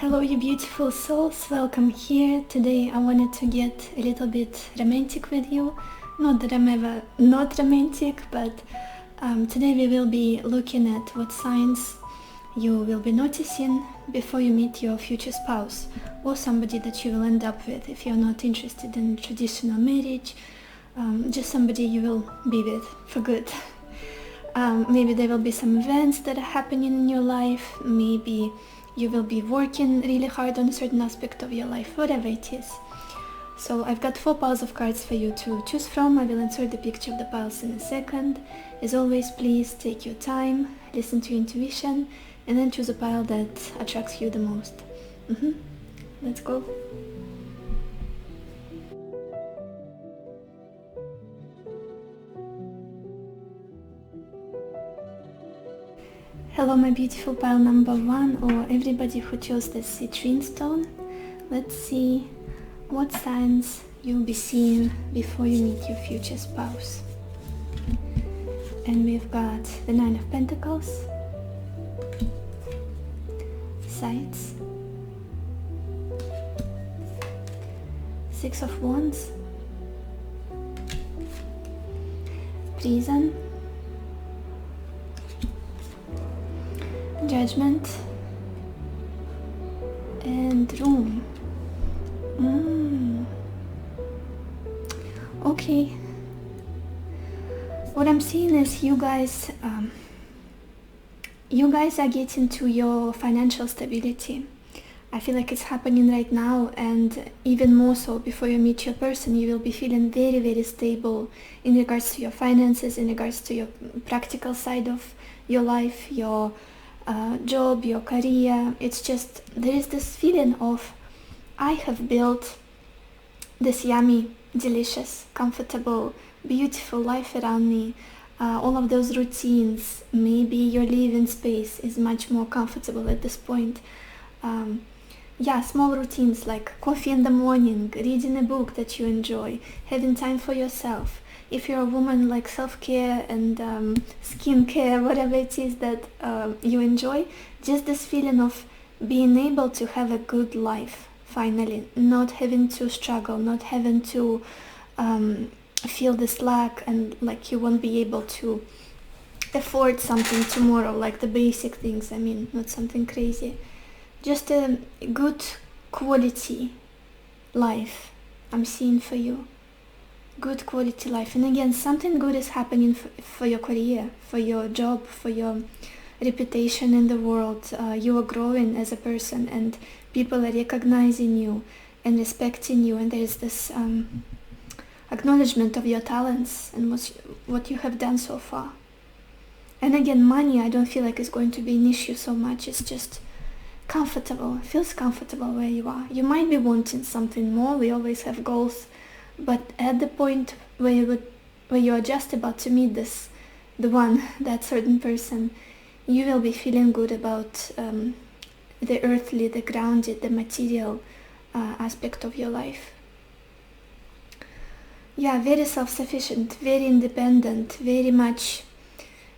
Hello you beautiful souls, welcome here. Today I wanted to get a little bit romantic with you. Not that I'm ever not romantic, but today we will be looking at what signs you will be noticing before you meet your future spouse or somebody that you will end up with if you're not interested in traditional marriage, just somebody you will be with for good. Maybe there will be some events that are happening in your life, maybe you will be working really hard on a certain aspect of your life, whatever it is. So I've got 4 piles of cards for you to choose from. I will insert the picture of the piles in a second. As always, please take your time, listen to your intuition, and then choose a pile that attracts you the most. Let's go. Hello my beautiful pile number 1, or everybody who chose the citrine stone. Let's see what signs you'll be seeing before you meet your future spouse. And we've got the 9 of Pentacles, Sides, 6 of Wands, Prison, Judgment, and Room. Okay. What I'm seeing is you guys are getting to your financial stability. I feel like it's happening right now, and even more so before you meet your person, you will be feeling very, very stable in regards to your finances, in regards to your practical side of your life, your job, your career. It's just, there is this feeling of, I have built this yummy, delicious, comfortable, beautiful life around me. All of those routines, maybe your living space is much more comfortable at this point. Small routines like coffee in the morning, reading a book that you enjoy, having time for yourself. If you're a woman, like self-care and skincare, whatever it is that you enjoy, just this feeling of being able to have a good life, finally, not having to struggle, not having to feel this lack and like you won't be able to afford something tomorrow, like the basic things, not something crazy. Just a good quality life I'm seeing for you. Good quality life. And again, something good is happening for your career, for your job, for your reputation in the world. You are growing as a person and people are recognizing you and respecting you, and there is this acknowledgement of your talents and what you have done so far. And again, money I don't feel like is going to be an issue so much. It's just comfortable. It feels comfortable where you are. You might be wanting something more. We always have goals. But at the point where you are just about to meet that certain person, you will be feeling good about the earthly, the grounded, the material aspect of your life. Yeah, very self-sufficient, very independent, very much,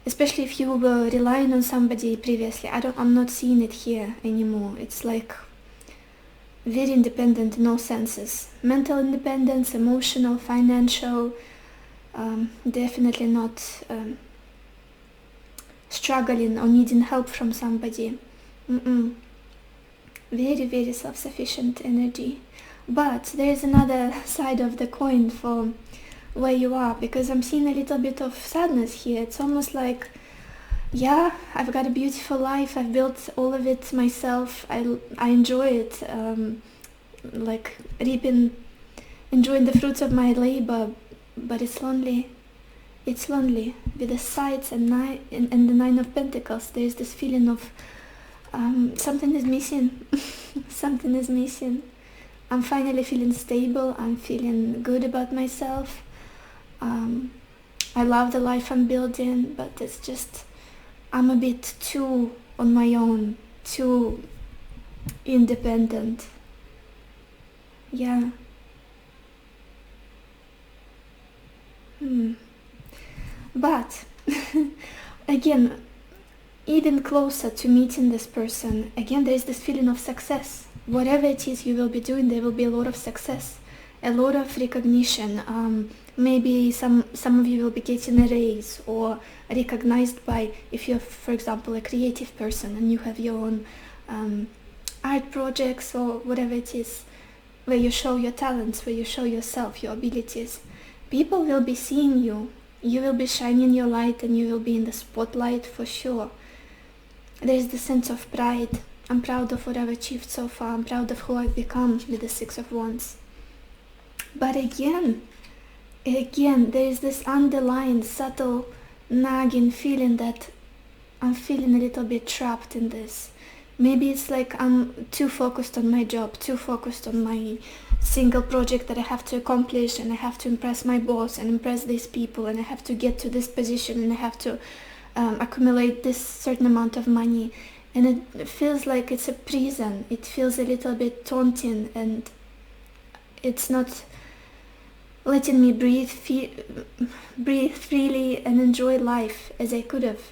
especially if you were relying on somebody previously. I'm not seeing it here anymore. It's like very independent in all senses. Mental independence, emotional, financial, definitely not struggling or needing help from somebody. Very, very self-sufficient energy. But there is another side of the coin for where you are, because I'm seeing a little bit of sadness here. It's almost like, yeah, I've got a beautiful life, I've built all of it myself, I enjoy it, like enjoying the fruits of my labor, but it's lonely. It's lonely. With the Sides and the 9 of Pentacles, there's this feeling of something is missing. Something is missing. I'm finally feeling stable, I'm feeling good about myself. I love the life I'm building, but it's just, I'm a bit too on my own, too independent. Yeah. But again, even closer to meeting this person, again, there is this feeling of success. Whatever it is you will be doing, there will be a lot of success, a lot of recognition. Maybe some of you will be getting a raise or recognized by, if you're, for example, a creative person and you have your own art projects or whatever it is, where you show your talents, where you show yourself, your abilities. People will be seeing you. You will be shining your light and you will be in the spotlight for sure. There is the sense of pride. I'm proud of what I've achieved so far. I'm proud of who I've become with the Six of Wands. But again, there is this underlying, subtle, nagging feeling that I'm feeling a little bit trapped in this. Maybe it's like I'm too focused on my job, too focused on my single project that I have to accomplish, and I have to impress my boss and impress these people, and I have to get to this position, and I have to accumulate this certain amount of money. And it feels like it's a prison. It feels a little bit daunting, and it's not letting me breathe freely and enjoy life as I could have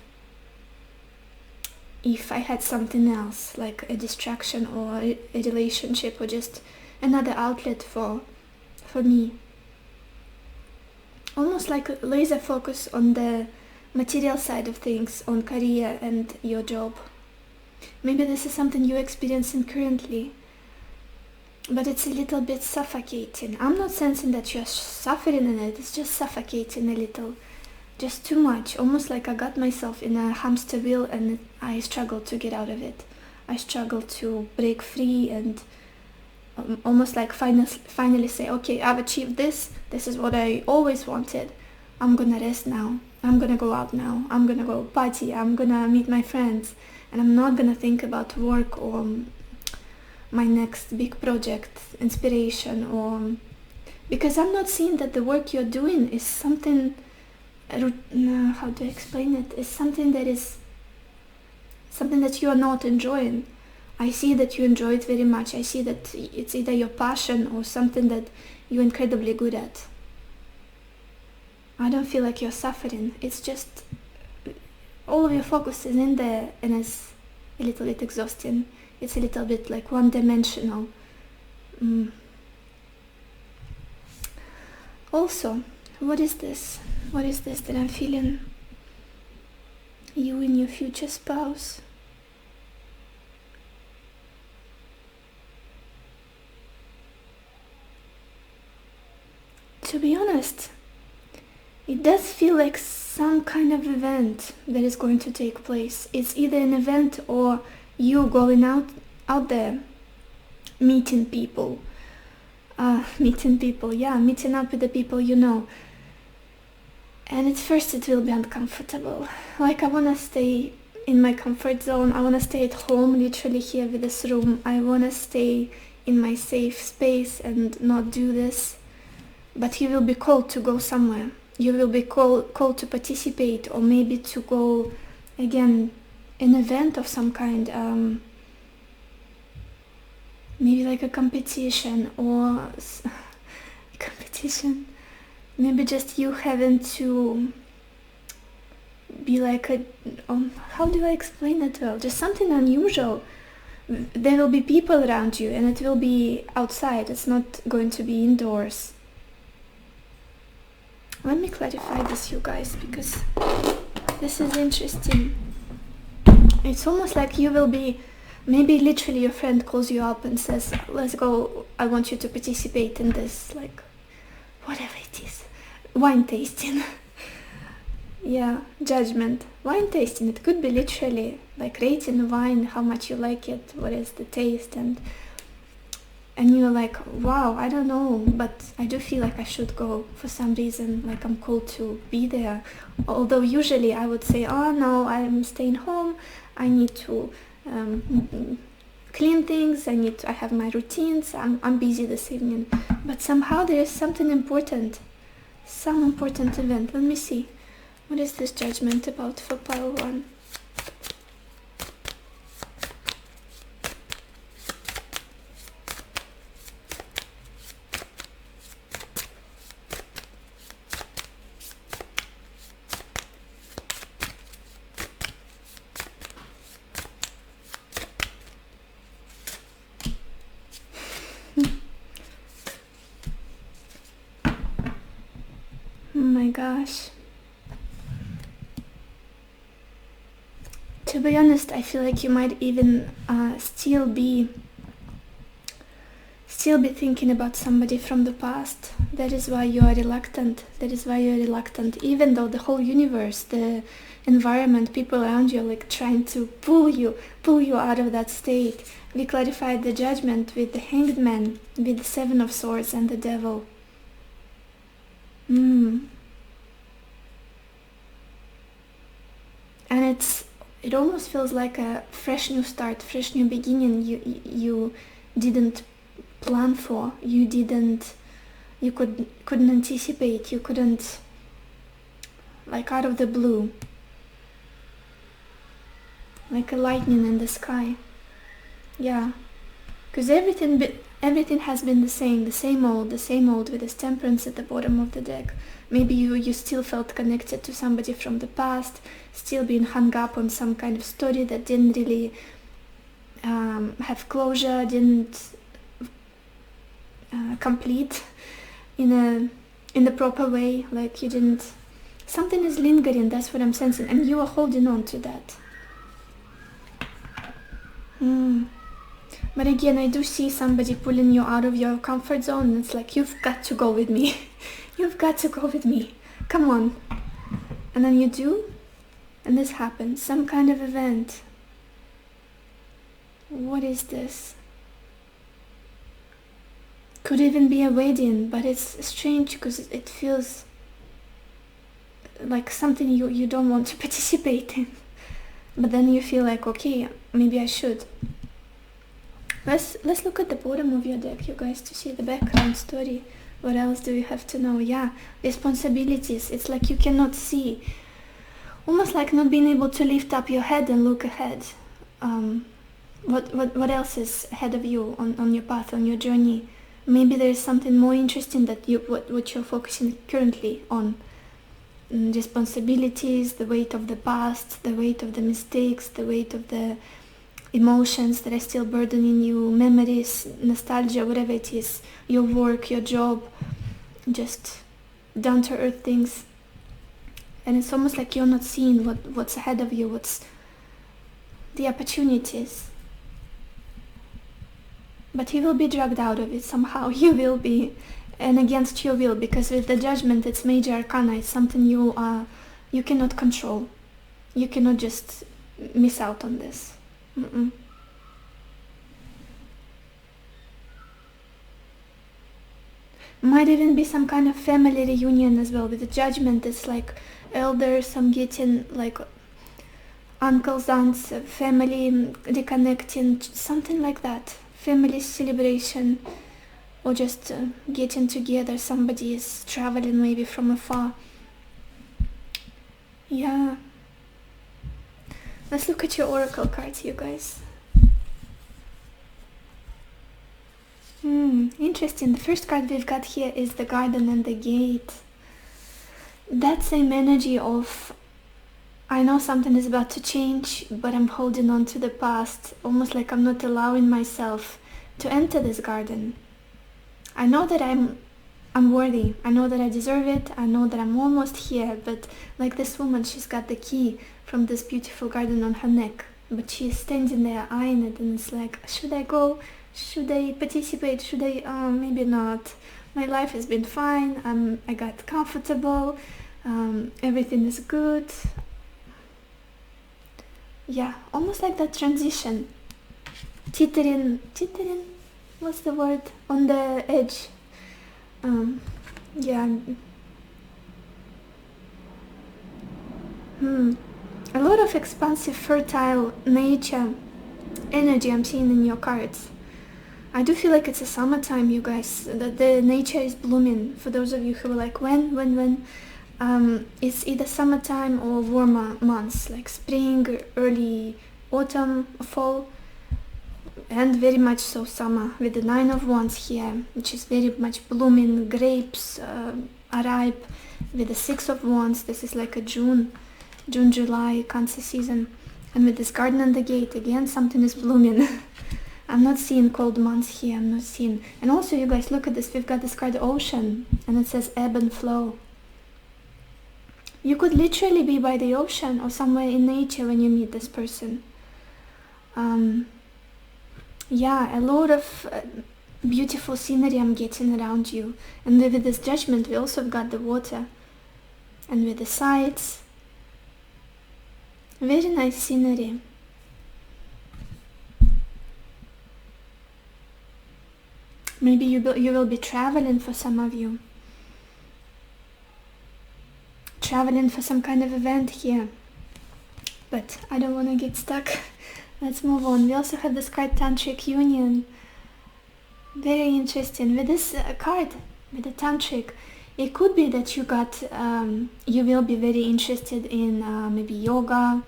if I had something else, like a distraction or a relationship or just another outlet for me. Almost like a laser focus on the material side of things, on career and your job. Maybe this is something you're experiencing currently, but it's a little bit suffocating. I'm not sensing that you're suffering in it, it's just suffocating a little. Just too much, almost like I got myself in a hamster wheel and I struggle to get out of it. I struggle to break free and almost like finally say, okay, I've achieved this is what I always wanted. I'm gonna rest now, I'm gonna go out now, I'm gonna go party, I'm gonna meet my friends, and I'm not gonna think about work or my next big project, inspiration, or because I'm not seeing that the work you're doing is something, how to explain it, is something that you are not enjoying. I see that you enjoy it very much. I see that it's either your passion or something that you're incredibly good at. I don't feel like you're suffering. It's just all of your focus is in there, and it's a little bit exhausting. It's a little bit like one-dimensional. Also, what is this? What is this that I'm feeling? You and your future spouse. To be honest, it does feel like some kind of event that is going to take place. It's either an event or you going out there, meeting people. Meeting up with the people you know. And at first it will be uncomfortable. Like I want to stay in my comfort zone. I want to stay at home, literally here with this room. I want to stay in my safe space and not do this. But you will be called to go somewhere. You will be called to participate, or maybe to go, again, an event of some kind. Maybe like a competition or competition. Maybe just you having to be like how do I explain it well? Just something unusual. There will be people around you and it will be outside. It's not going to be indoors. Let me clarify this, you guys, because this is interesting. It's almost like you will be, maybe literally your friend calls you up and says, let's go, I want you to participate in this, like, whatever it is. Wine tasting. Yeah, judgment. Wine tasting. It could be literally like rating wine, how much you like it, what is the taste, and you're like, wow, I don't know, but I do feel like I should go for some reason, like I'm called to be there. Although usually I would say, oh no, I'm staying home, I need to clean things, I have my routines, I'm busy this evening. But somehow there is something important, some important event. Let me see. What is this judgment about for pile 1? gosh. To be honest, I feel like you might even still be thinking about somebody from the past. That is why you are reluctant. Even though the whole universe, the environment, people around you are like trying to pull you out of that state. We clarified the judgment with the Hanged Man, with the Seven of Swords and the Devil. And it almost feels like a fresh new start, fresh new beginning. You didn't plan for, you couldn't anticipate, you couldn't, like out of the blue, like a lightning in the sky. Yeah, because everything has been the same old with this Temperance at the bottom of the deck. Maybe you still felt connected to somebody from the past, still being hung up on some kind of story that didn't really have closure, didn't complete in the proper way, like you didn't, something is lingering, that's what I'm sensing, and you are holding on to that. But again, I do see somebody pulling you out of your comfort zone, and it's like, you've got to go with me. You've got to go with me. Come on. And then you do, and this happens. Some kind of event. What is this? Could even be a wedding, but it's strange because it feels like something you don't want to participate in. But then you feel like, okay, maybe I should. Let's look at the bottom of your deck, you guys, to see the background story. What else do you have to know? Yeah, responsibilities. It's like you cannot see. Almost like not being able to lift up your head and look ahead. What else is ahead of you on your path, on your journey? Maybe there is something more interesting that what you're focusing currently on. Responsibilities, the weight of the past, the weight of the mistakes, the weight of the emotions that are still burdening you, memories, nostalgia, whatever it is, your work, your job, just down-to-earth things. And it's almost like you're not seeing what's ahead of you, what's the opportunities. But you will be dragged out of it somehow. You will be, and against your will, because with the Judgment, it's major arcana. It's something you cannot control. You cannot just miss out on this. Might even be some kind of family reunion as well. With the Judgment, it's like elders, I'm getting like uncles, aunts, family reconnecting, something like that. Family celebration, or just getting together. Somebody is traveling maybe from afar. Yeah. Let's look at your oracle cards, you guys. Interesting. The first card we've got here is the Garden and the Gate. That same energy of, I know something is about to change, but I'm holding on to the past. Almost like I'm not allowing myself to enter this garden. I know that I'm worthy. I know that I deserve it. I know that I'm almost here. But like this woman, she's got the key from this beautiful garden on her neck. But she's standing there eyeing it, and it's like, should I go? Should I participate? Should I? Maybe not. My life has been fine. I got comfortable. Everything is good. Yeah, almost like that transition. Teetering, what's the word? On the edge. Yeah. A lot of expansive, fertile nature energy I'm seeing in your cards. I do feel like it's a summertime, you guys, that the nature is blooming. For those of you who are like, when? It's either summertime or warmer months, like spring, early autumn, fall, and very much so summer, with the Nine of Wands here, which is very much blooming. Grapes are ripe. With the Six of Wands, this is like a June, July, Cancer season. And with this Garden and the Gate, again, something is blooming. I'm not seeing cold months here, I'm not seeing... And also, you guys, look at this, we've got this card Ocean, and it says ebb and flow. You could literally be by the ocean or somewhere in nature when you meet this person. Yeah, a lot of beautiful scenery I'm getting around you. And with this Judgment, we also got the water. And with the sights. Very nice scenery. Maybe you will be traveling for some of you. Traveling for some kind of event here. But I don't want to get stuck. Let's move on. We also have this card Tantric Union. Very interesting. With this card, with the Tantric, it could be that you will be very interested in maybe yoga,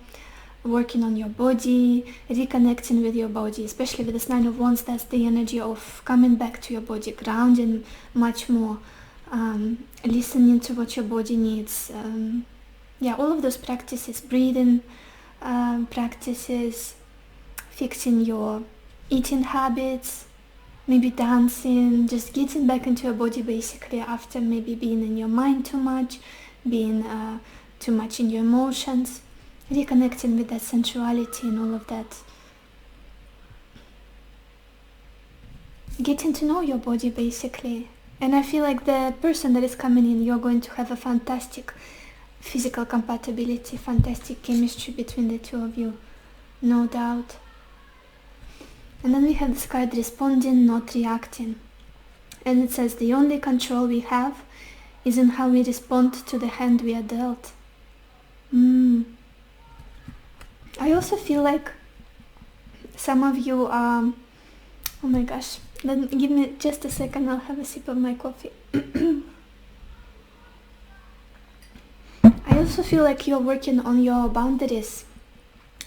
working on your body, reconnecting with your body, especially with this Nine of Wands. That's the energy of coming back to your body, grounding much more, listening to what your body needs. Yeah, all of those practices, breathing practices, fixing your eating habits, maybe dancing, just getting back into your body basically after maybe being in your mind too much, being too much in your emotions, reconnecting with that sensuality and all of that. Getting to know your body basically. And I feel like the person that is coming in, you're going to have a fantastic physical compatibility, fantastic chemistry between the two of you, no doubt. And then we have this card Responding, Not Reacting. And it says the only control we have is in how we respond to the hand we are dealt. I also feel like some of you are... Oh my gosh, then give me just a second, I'll have a sip of my coffee. I also feel like you're working on your boundaries,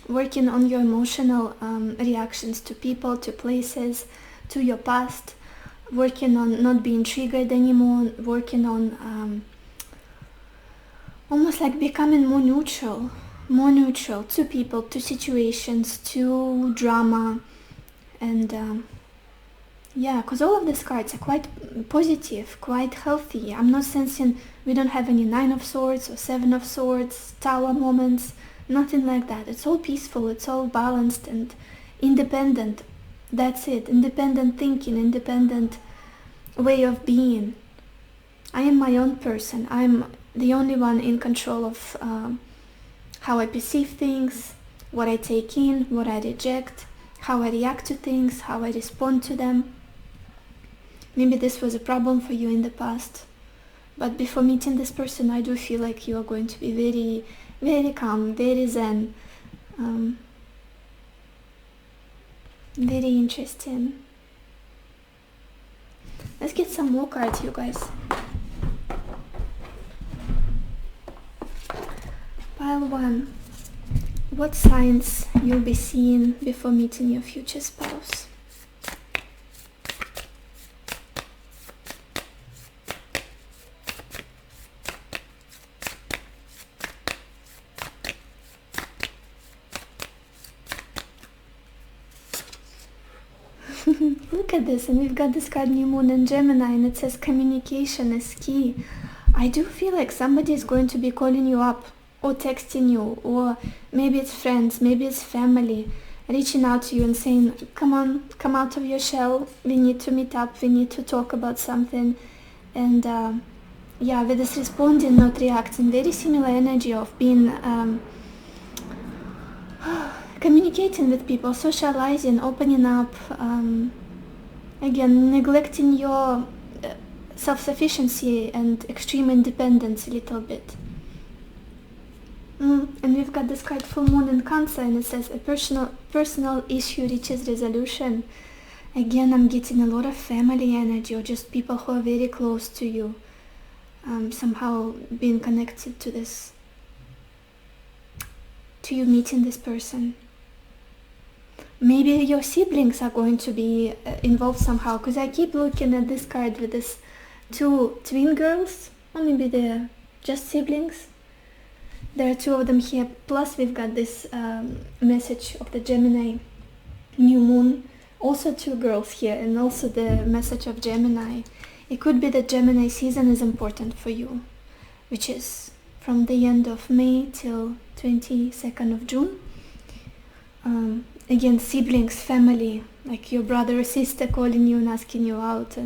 working on your emotional reactions to people, to places, to your past, working on not being triggered anymore, working on almost like becoming more neutral to people, to situations, to drama. And yeah, because all of these cards are quite positive, quite healthy. I'm not sensing we don't have any Nine of Swords or Seven of Swords, Tower moments, nothing like that. It's all peaceful, it's all balanced and independent. That's it, independent thinking, independent way of being. I am my own person. I'm the only one in control of how I perceive things, what I take in, what I reject, how I react to things, how I respond to them. Maybe this was a problem for you in the past, but before meeting this person, I do feel like you are going to be very, very calm, very zen, very interesting. Let's get some more cards, you guys. Pile 1. What signs you'll be seeing before meeting your future spouse? Look at this, and we've got this card New Moon in Gemini, and it says communication is key. I do feel like somebody is going to be calling you up or texting you, or maybe it's friends, maybe it's family, reaching out to you and saying, come on, come out of your shell, we need to meet up, we need to talk about something. And yeah, with this responding, not reacting, very similar energy of being communicating with people, socializing, opening up, again, neglecting your self-sufficiency and extreme independence a little bit. And we've got this card Full Moon in Cancer, and it says a personal issue reaches resolution. Again, I'm getting a lot of family energy, or just people who are very close to you, somehow being connected to this, to you meeting this person. Maybe your siblings are going to be involved somehow, because I keep looking at this card with this 2 twin girls, or maybe they're just siblings. There are 2 of them here, plus we've got this message of the Gemini New Moon, also 2 girls here, and also the message of Gemini. It could be that Gemini season is important for you, which is from the end of May till 22nd of June. Again, siblings, family, like your brother or sister calling you and asking you out,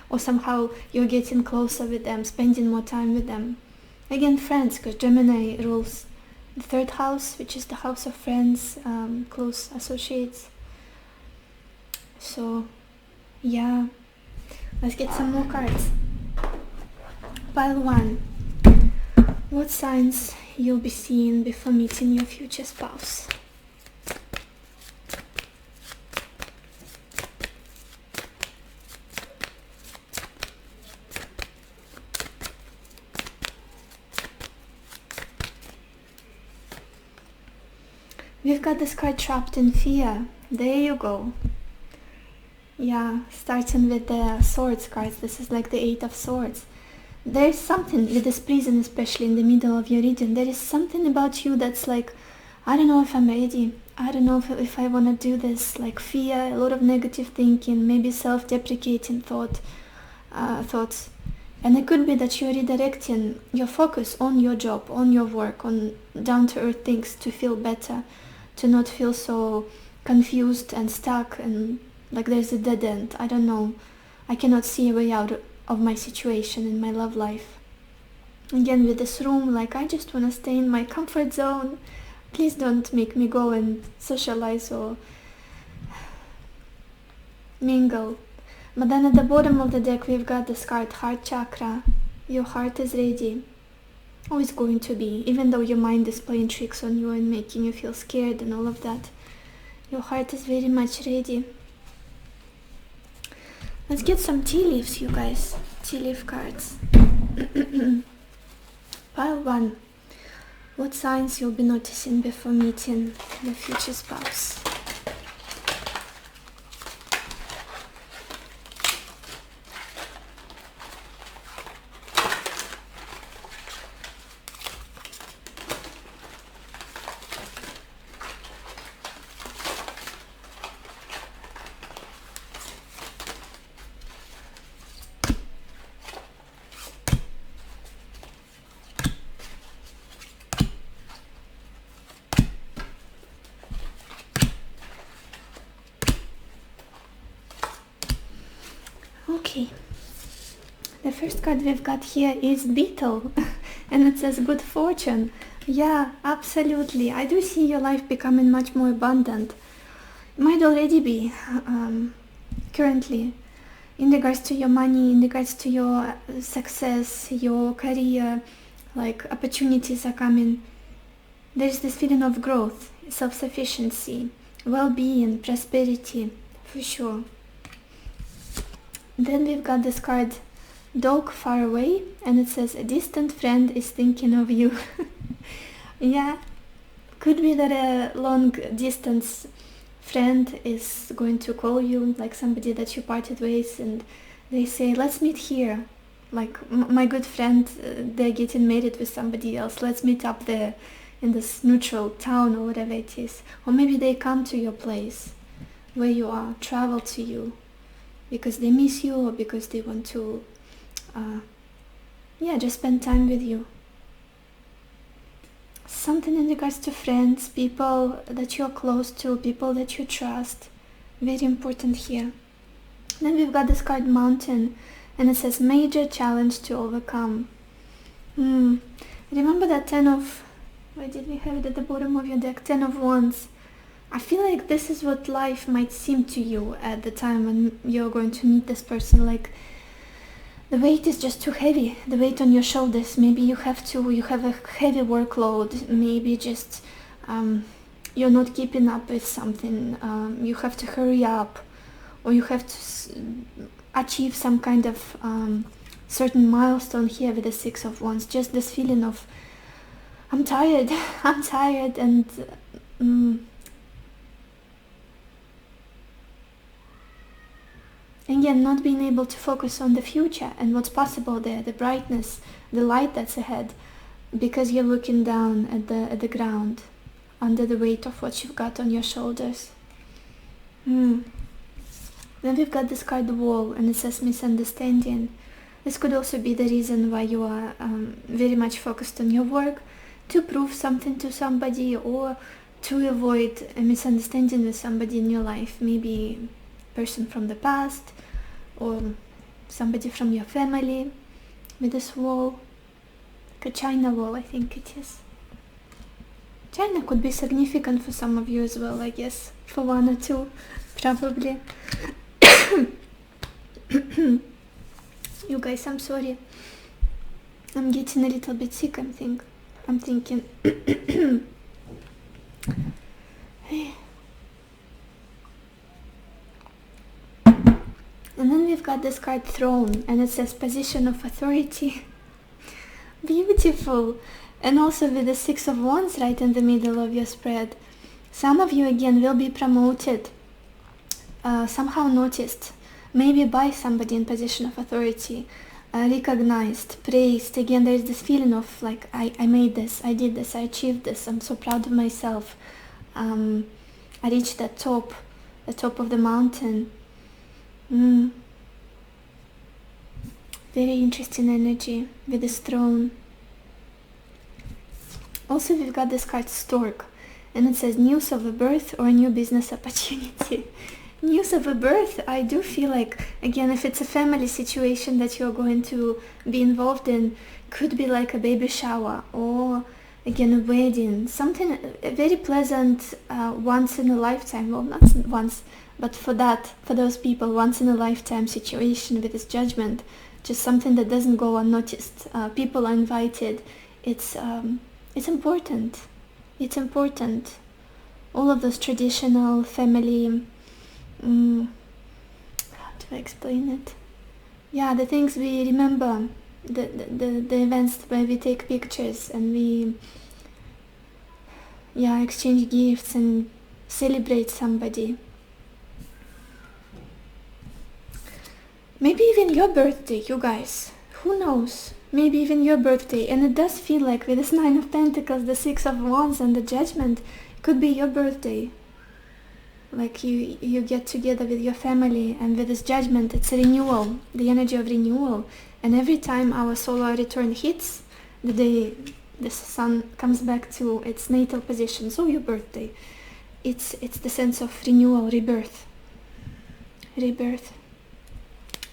or somehow you're getting closer with them, spending more time with them. Again, friends, because Gemini rules the third house, which is the house of friends, close associates. So yeah, let's get some more cards. Pile 1. What signs you'll be seeing before meeting your future spouse? We've got this card, Trapped in Fear. There you go. Yeah, starting with the Swords cards. This is like the 8 of Swords. There is something with this prison, especially in the middle of your reading. There is something about you that's like, I don't know if I'm ready. I don't know if I want to do this. Like fear, a lot of negative thinking, maybe self-deprecating thoughts. And it could be that you're redirecting your focus on your job, on your work, on down-to-earth things to feel better, to not feel so confused and stuck and like there's a dead end. I don't know. I cannot see a way out of my situation in my love life. Again, with this room, like I just want to stay in my comfort zone. Please don't make me go and socialize or mingle. But then at the bottom of the deck we've got this card, Heart Chakra. Your heart is ready. Always going to be, even though your mind is playing tricks on you and making you feel scared and all of that. Your heart is very much ready. Let's get some tea leaves, you guys. Tea leaf cards. Pile 1. What signs you'll be noticing before meeting the future spouse? Okay, the first card we've got here is Beetle and it says good fortune. Yeah, absolutely. I do see your life becoming much more abundant. It might already be currently in regards to your money, in regards to your success, your career, like opportunities are coming. There's this feeling of growth, self-sufficiency, well-being, prosperity, for sure. Then we've got this card, Dog Far Away, and it says a distant friend is thinking of you. Yeah, could be that a long distance friend is going to call you, like somebody that you parted ways, and they say, let's meet here. Like my good friend, they're getting married with somebody else. Let's meet up there in this neutral town or whatever it is. Or maybe they come to your place where you are, travel to you, because they miss you or because they want to just spend time with you. Something in regards to friends, people that you're close to, people that you trust. Very important here. Then we've got this card, Mountain, and it says major challenge to overcome. Remember that 10 of, where did we have it at the bottom of your deck? 10 of Wands. I feel like this is what life might seem to you at the time when you're going to meet this person. Like the weight is just too heavy, the weight on your shoulders. Maybe you have a heavy workload. Maybe just you're not keeping up with something. You have to hurry up, or you have to achieve some kind of certain milestone here with the 6 of Wands. Just this feeling of I'm tired, I'm tired, and again, not being able to focus on the future and what's possible there, the brightness, the light that's ahead, because you're looking down at the ground, under the weight of what you've got on your shoulders. Then we've got this card, the Wall, and it says misunderstanding. This could also be the reason why you are very much focused on your work, to prove something to somebody or to avoid a misunderstanding with somebody in your life, maybe a person from the past or somebody from your family, with this wall, like a China wall, I think it is. China could be significant for some of you as well, I guess, for one or two, probably. You guys, I'm sorry. I'm getting a little bit sick, I'm thinking. And then we've got this card Throne, and it says position of authority. Beautiful. And also with the Six of Wands right in the middle of your spread. Some of you again will be promoted, somehow noticed, maybe by somebody in position of authority, recognized, praised. Again, there is this feeling of like, I made this, I did this, I achieved this, I'm so proud of myself. I reached the top of the mountain. Very interesting energy with this throne. Also, we've got this card Stork, and it says news of a birth or a new business opportunity. News of a birth, I do feel like, again, if it's a family situation that you're going to be involved in, could be like a baby shower or, again, a wedding. Something very pleasant, once in a lifetime. Well, not once, but for those people, once in a lifetime situation with this judgment. Just something that doesn't go unnoticed. People are invited. It's important. It's important. All of those traditional family, how do I explain it? Yeah, the things we remember, the events where we take pictures and we, exchange gifts and celebrate somebody. Maybe even your birthday, you guys. Who knows? Maybe even your birthday. And it does feel like with this Nine of Pentacles, the Six of Wands and the Judgment, it could be your birthday. Like you get together with your family, and with this Judgment, it's a renewal, the energy of renewal. And every time our solar return hits, the day the sun comes back to its natal position, so your birthday, it's the sense of renewal, rebirth.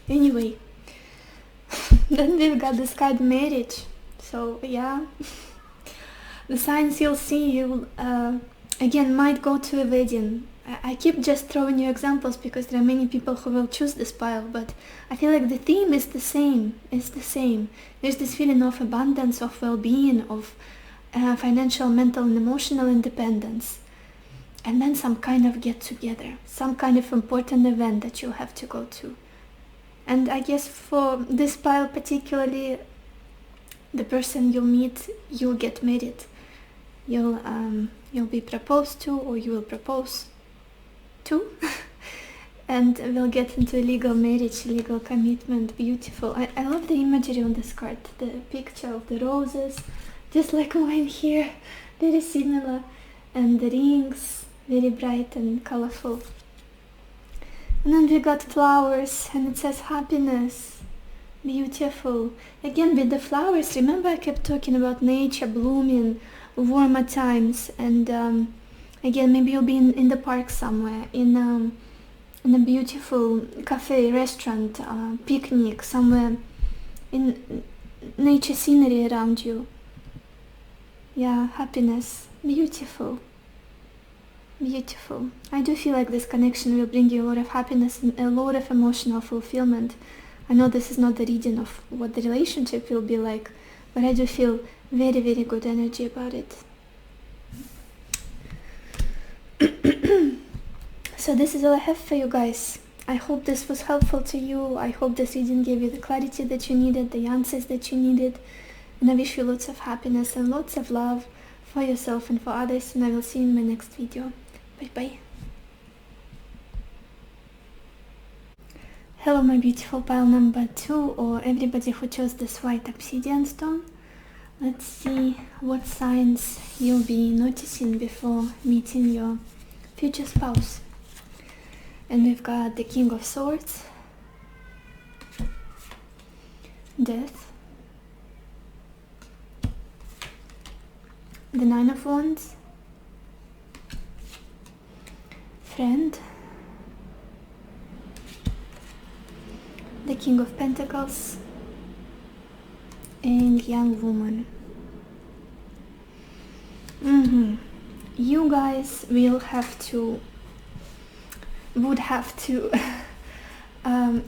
Anyway, then we've got this card Marriage. So yeah, the signs you'll see, you again might go to a wedding. I keep just throwing you examples because there are many people who will choose this pile, but I feel like the theme is the same. It's the same. There's this feeling of abundance, of well-being, of financial, mental and emotional independence. And then some kind of get-together, some kind of important event that you'll have to go to. And I guess for this pile particularly, the person you'll meet, you'll get married. You'll be proposed to, or you will propose to, and we'll get into legal marriage, legal commitment. Beautiful. I love the imagery on this card. The picture of the roses, just like mine here, very similar, and the rings, very bright and colorful. And then we got flowers, and it says happiness. Beautiful. Again, with the flowers, remember I kept talking about nature, blooming, warmer times, and again, maybe you'll be in the park somewhere, in a beautiful cafe, restaurant, picnic, somewhere in nature scenery around you. Yeah, happiness. Beautiful. Beautiful. I do feel like this connection will bring you a lot of happiness and a lot of emotional fulfillment. I know this is not the reading of what the relationship will be like, but I do feel very, very good energy about it. So this is all I have for you guys. I hope this was helpful to you. I hope this reading gave you the clarity that you needed, the answers that you needed. And I wish you lots of happiness and lots of love for yourself and for others. And I will see you in my next video. Bye bye. Hello my beautiful pile number 2, or everybody who chose this white obsidian stone. Let's see what signs you'll be noticing before meeting your future spouse. And we've got the King of Swords, Death, the Nine of Wands, Friend, the King of Pentacles, and Young Woman. You guys would have to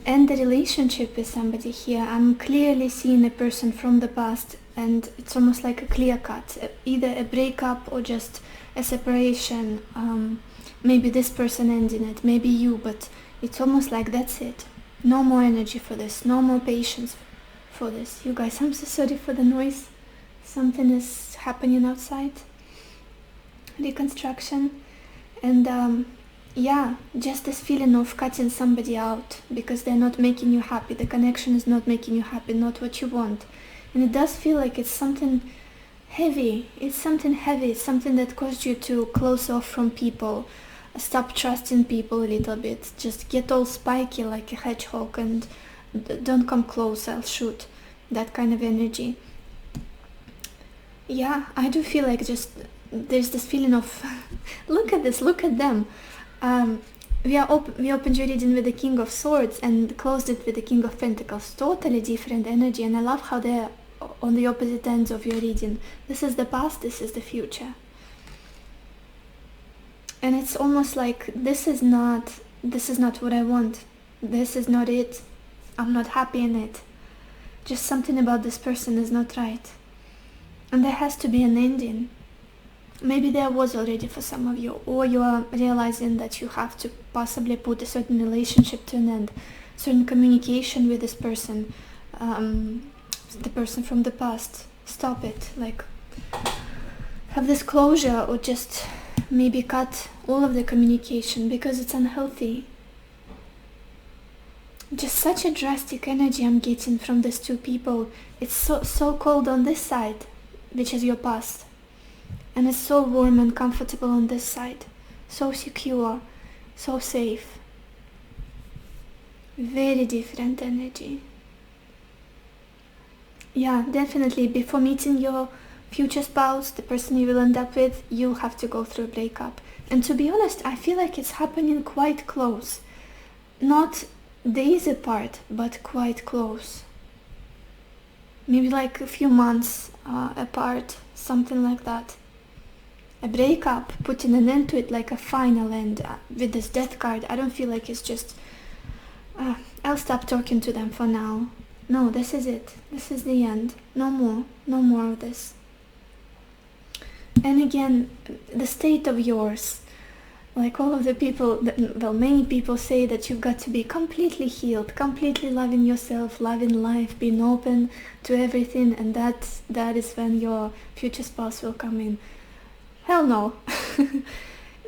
end the relationship with somebody here. I'm clearly seeing a person from the past, and it's almost like a clear cut, either a breakup or just a separation. Maybe this person ending it, maybe you, but it's almost like that's it. No more energy for this, no more patience for this. You guys, I'm so sorry for the noise. Something is happening outside. Reconstruction. And yeah, just this feeling of cutting somebody out because they're not making you happy. The connection is not making you happy, not what you want. And it does feel like it's something heavy. It's something heavy. It's something that caused you to close off from people, stop trusting people a little bit, just get all spiky like a hedgehog and don't come close, I'll shoot. That kind of energy. Yeah, I do feel like just there's this feeling of look at this, look at them. We opened your reading with the King of Swords and closed it with the King of Pentacles. Totally different energy, and I love how they're on the opposite ends of your reading. This is the past, this is the future. And it's almost like this is not what I want. This is not it. I'm not happy in it. Just something about this person is not right. And there has to be an ending. Maybe there was already for some of you, or you are realizing that you have to possibly put a certain relationship to an end, certain communication with this person, the person from the past. Stop it, like have this closure, or just maybe cut all of the communication because it's unhealthy. Just such a drastic energy I'm getting from these two people. It's so cold on this side, which is your past. And it's so warm and comfortable on this side. So secure, so safe. Very different energy. Yeah, definitely before meeting your future spouse, the person you will end up with, you'll have to go through a breakup. And to be honest, I feel like it's happening quite close. Not days apart, but quite close. Maybe like a few months apart, something like that. A breakup, putting an end to it, like a final end. With this death card, I don't feel like it's just I'll stop talking to them for now. No, this is it. This is the end. No more of this. And again, the state of yours, like all of the people, well, many people say that you've got to be completely healed, completely loving yourself, loving life, being open to everything, and that is when your future spouse will come in. Hell no.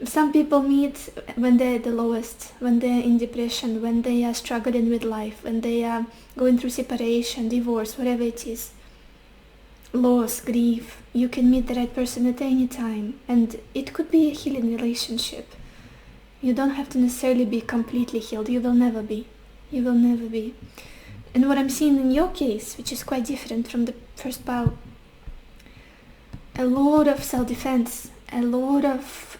Some people meet when they're at the lowest, when they're in depression, when they are struggling with life, when they are going through separation, divorce, whatever it is. Loss, grief. You can meet the right person at any time, and it could be a healing relationship. You don't have to necessarily be completely healed. You will never be. You will never be. And what I'm seeing in your case, which is quite different from the first pile, a lot of self-defense, a lot of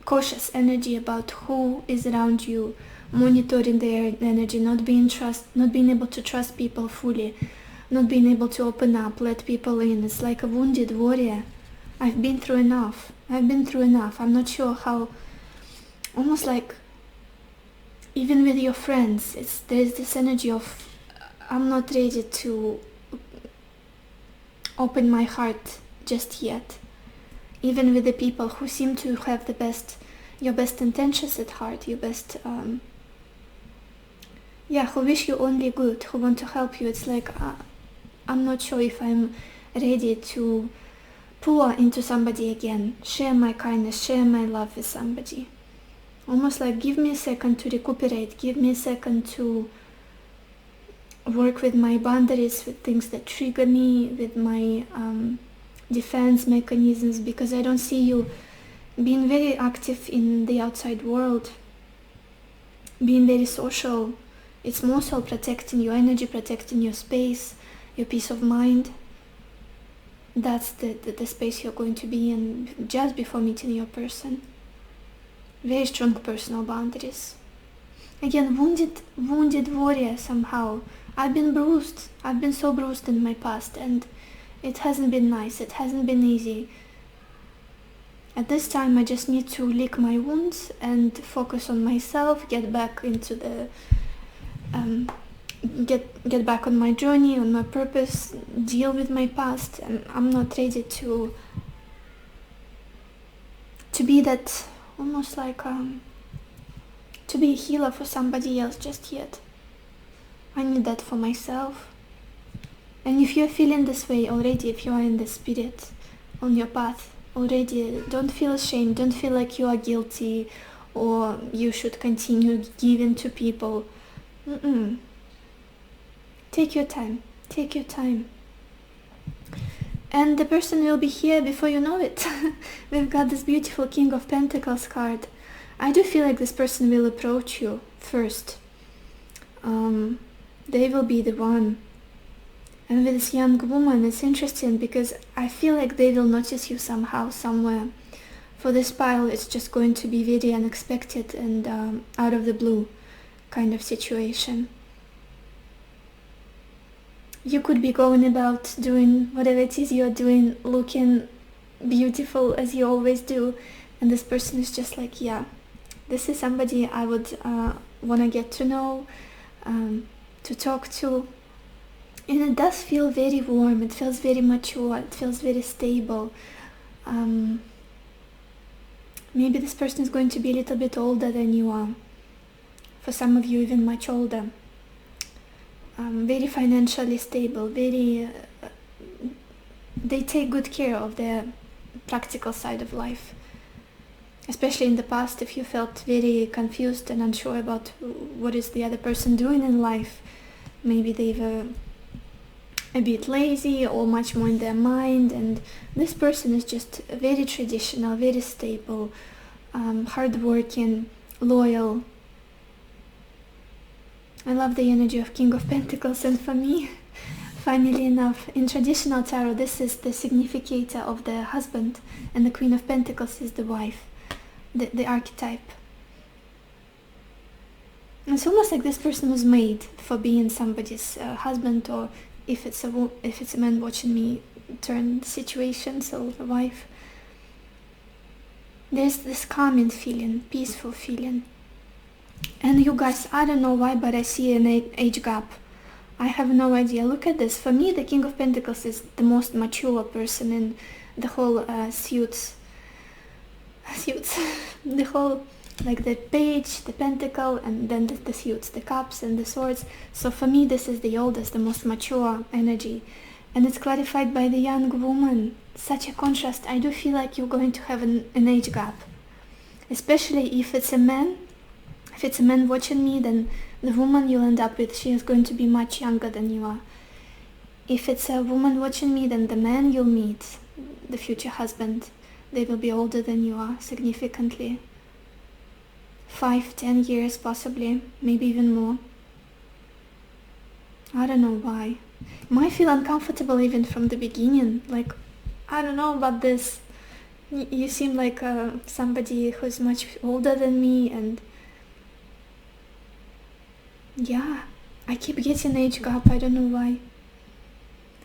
cautious energy about who is around you, monitoring their energy, not being able to trust people fully, not being able to open up, let people in. It's like a wounded warrior. I've been through enough. I'm not sure how, almost like even with your friends, there's this energy of I'm not ready to open my heart just yet. Even with the people who seem to have your best intentions at heart, your best, who wish you only good, who want to help you. It's like, I'm not sure if I'm ready to pour into somebody again, share my kindness, share my love with somebody. Almost like, give me a second to recuperate, give me a second to work with my boundaries, with things that trigger me, with my defense mechanisms, because I don't see you being very active in the outside world, being very social, It's more so protecting your energy, protecting your space, your peace of mind. That's the space you're going to be in just before meeting your person. Very strong personal boundaries. Again, wounded warrior somehow. I've been bruised. I've been so bruised in my past, and it hasn't been nice. It hasn't been easy. At this time, I just need to lick my wounds and focus on myself, get back into the get back on my journey, on my purpose, deal with my past. And I'm not ready to be that, almost like to be a healer for somebody else just yet. I need that for myself. And if you're feeling this way already, if you are in the spirit on your path already, don't feel ashamed, don't feel like you are guilty or you should continue giving to people. Take your time. And the person will be here before you know it. We've got this beautiful King of Pentacles card. I do feel like this person will approach you first. They will be the one. And with this young woman, it's interesting because I feel like they will notice you somehow, somewhere. For this pile, it's just going to be very unexpected and out of the blue kind of situation. You could be going about doing whatever it is you're doing, looking beautiful as you always do, and this person is just like, yeah, this is somebody I would want to get to know, to talk to. And it does feel very warm, it feels very mature, it feels very stable. Maybe this person is going to be a little bit older than you are. For some of you, even much older. Very financially stable, very... they take good care of their practical side of life. Especially in the past, if you felt very confused and unsure about what is the other person doing in life, maybe they were a bit lazy or much more in their mind, and this person is just very traditional, very stable, hardworking, loyal. I love the energy of King of Pentacles, and for me, funnily enough, in traditional tarot, this is the significator of the husband, and the Queen of Pentacles is the wife, the archetype. It's almost like this person was made for being somebody's husband, or if it's a man watching me turn situation, so the wife. There's this calming feeling, peaceful feeling. And you guys, I don't know why, but I see an age gap. I have no idea. Look at this. For me, the King of Pentacles is the most mature person in the whole suits. The whole, like the page, the pentacle, and then the suits, the cups and the swords. So for me, this is the oldest, the most mature energy. And it's clarified by the young woman. Such a contrast. I do feel like you're going to have an age gap. Especially if it's a man. If it's a man watching me, then the woman you'll end up with, she is going to be much younger than you are. If it's a woman watching me, then the man you'll meet, the future husband, they will be older than you are, significantly. 5-10 years possibly, maybe even more. I don't know why. Might feel uncomfortable even from the beginning, like, I don't know about this. You seem like somebody who's much older than me, and yeah, I keep getting age gap, I don't know why.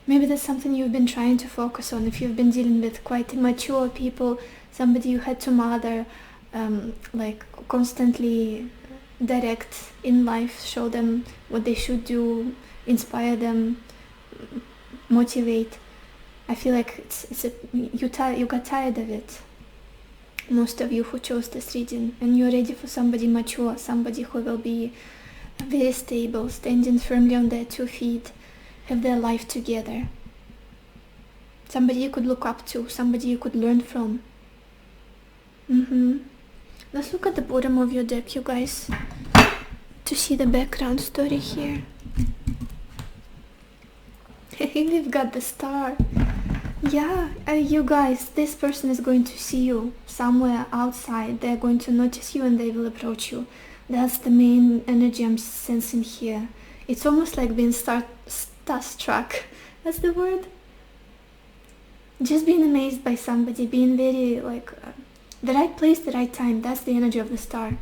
Maybe that's something you've been trying to focus on. If you've been dealing with quite immature people, somebody you had to mother, like constantly direct in life, show them what they should do, inspire them, motivate. I feel like you got tired of it. Most of you who chose this reading, and you're ready for somebody mature, somebody who will be very stable, standing firmly on their 2 feet, have their life together. Somebody you could look up to, somebody you could learn from. Let's look at the bottom of your deck, you guys, to see the background story here. We've got the star. Yeah, you guys, this person is going to see you somewhere outside. They're going to notice you and they will approach you. That's the main energy I'm sensing here. It's almost like being starstruck. That's the word. Just being amazed by somebody, being very like the right place, the right time. That's the energy of the star.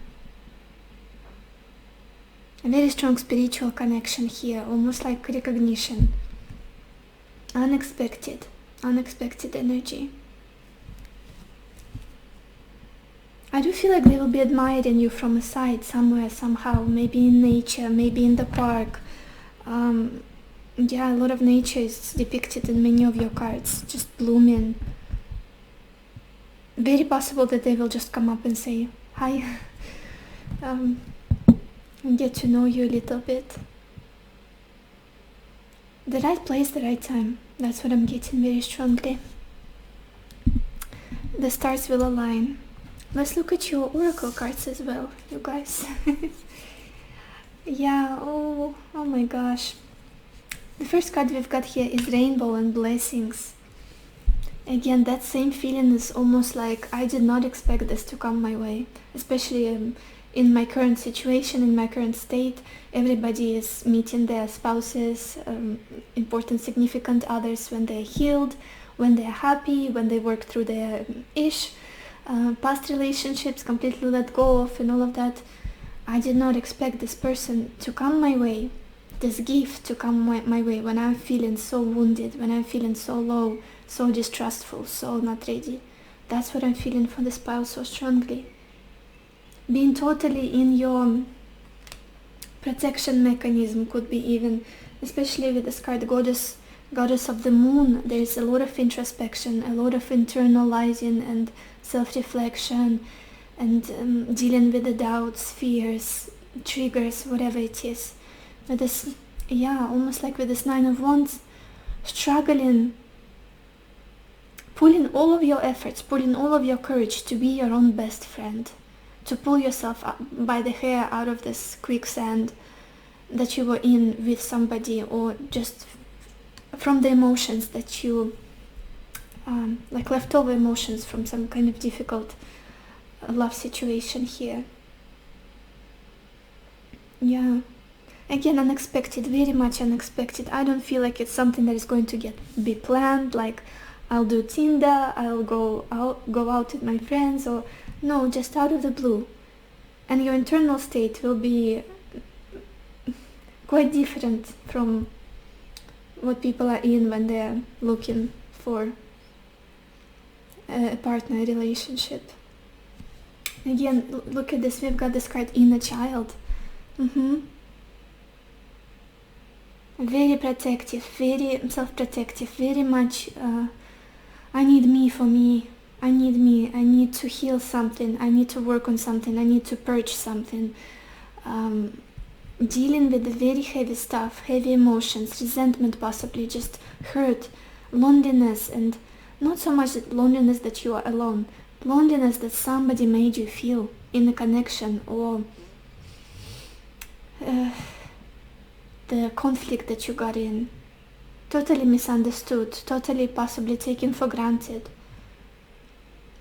A very strong spiritual connection here, almost like recognition. Unexpected energy. I do feel like they will be admiring you from a side somewhere, somehow, maybe in nature, maybe in the park. Yeah, a lot of nature is depicted in many of your cards, just blooming. Very possible that they will just come up and say hi, and get to know you a little bit. The right place, the right time. That's what I'm getting very strongly. The stars will align. Let's look at your oracle cards as well, you guys. Yeah, oh my gosh. The first card we've got here is Rainbow and Blessings. Again, that same feeling is almost like I did not expect this to come my way, especially in my current situation, in my current state. Everybody is meeting their spouses, important significant others when they're healed, when they're happy, when they work through their past relationships, completely let go of, and all of that. I did not expect this person to come my way, this gift to come my way when I'm feeling so wounded, when I'm feeling so low, so distrustful, so not ready. That's what I'm feeling for this pile so strongly. Being totally in your protection mechanism could be even, especially with this card Goddess of the Moon. There is a lot of introspection, a lot of internalizing and self-reflection, and dealing with the doubts, fears, triggers, whatever it is. With this, yeah, almost like with this Nine of Wands, struggling, pulling all of your efforts, pulling all of your courage to be your own best friend, to pull yourself up by the hair out of this quicksand that you were in with somebody, or just from the emotions that you, like leftover emotions from some kind of difficult love situation here. Yeah. Again, unexpected, very much unexpected. I don't feel like it's something that is going to be planned, like I'll do Tinder, I'll go out with my friends, or no, just out of the blue. And your internal state will be quite different from what people are in when they're looking for a partner, a relationship. Again, look at this, we've got this card Inner Child. Very protective, very self-protective, very much I need me for me, I need to heal something, I need to work on something, I need to purge something. Dealing with the very heavy stuff, heavy emotions, resentment possibly, just hurt, loneliness, and not so much loneliness that you are alone, loneliness that somebody made you feel in a connection, or the conflict that you got in, totally misunderstood, totally possibly taken for granted,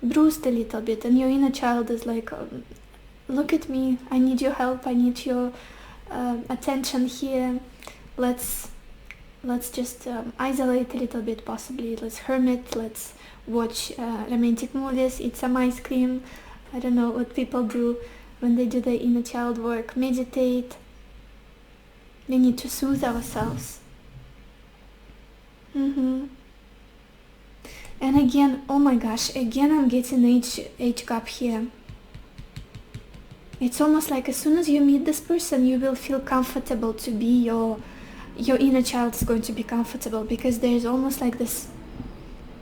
bruised a little bit, and your inner child is like, look at me, I need your help, I need your attention here, let's just isolate a little bit, possibly let's hermit, let's watch romantic movies, eat some ice cream, I don't know what people do when they do their inner child work, meditate. We need to soothe ourselves. And again, oh my gosh, again I'm getting age gap here. It's almost like as soon as you meet this person, you will feel comfortable to be your inner child is going to be comfortable, because there's almost like this,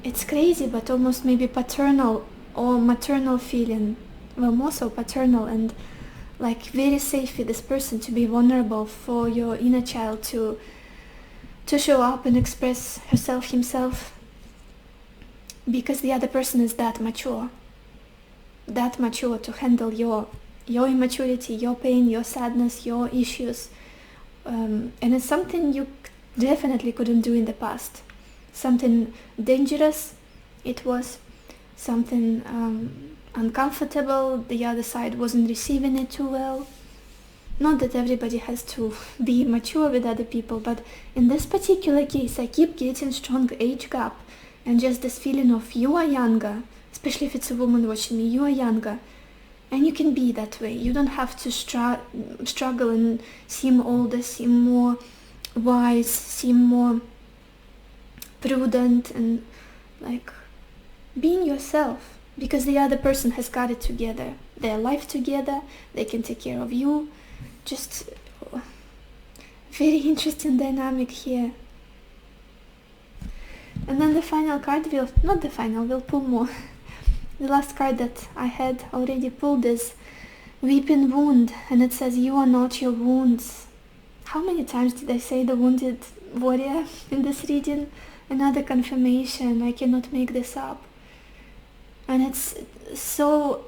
it's crazy, but almost maybe paternal or maternal feeling, well, more so paternal, and like very safe with this person, to be vulnerable, for your inner child to show up and express herself, himself, because the other person is that mature to handle your immaturity, your pain, your sadness, your issues, and it's something you definitely couldn't do in the past, something dangerous, it was something uncomfortable, the other side wasn't receiving it too well, Not that everybody has to be mature with other people, but in this particular case, I keep getting strong age gap and just this feeling of you are younger, especially if it's a woman watching me, you are younger. And you can be that way. You don't have to struggle and seem older, seem more wise, seem more prudent, and like being yourself, because the other person has got it together. Their life together, they can take care of you. Just very interesting dynamic here. And then the final card we'll pull more. The last card that I had already pulled is Weeping Wound, and it says you are not your wounds. How many times did I say the wounded warrior in this reading? Another confirmation, I cannot make this up. And it's so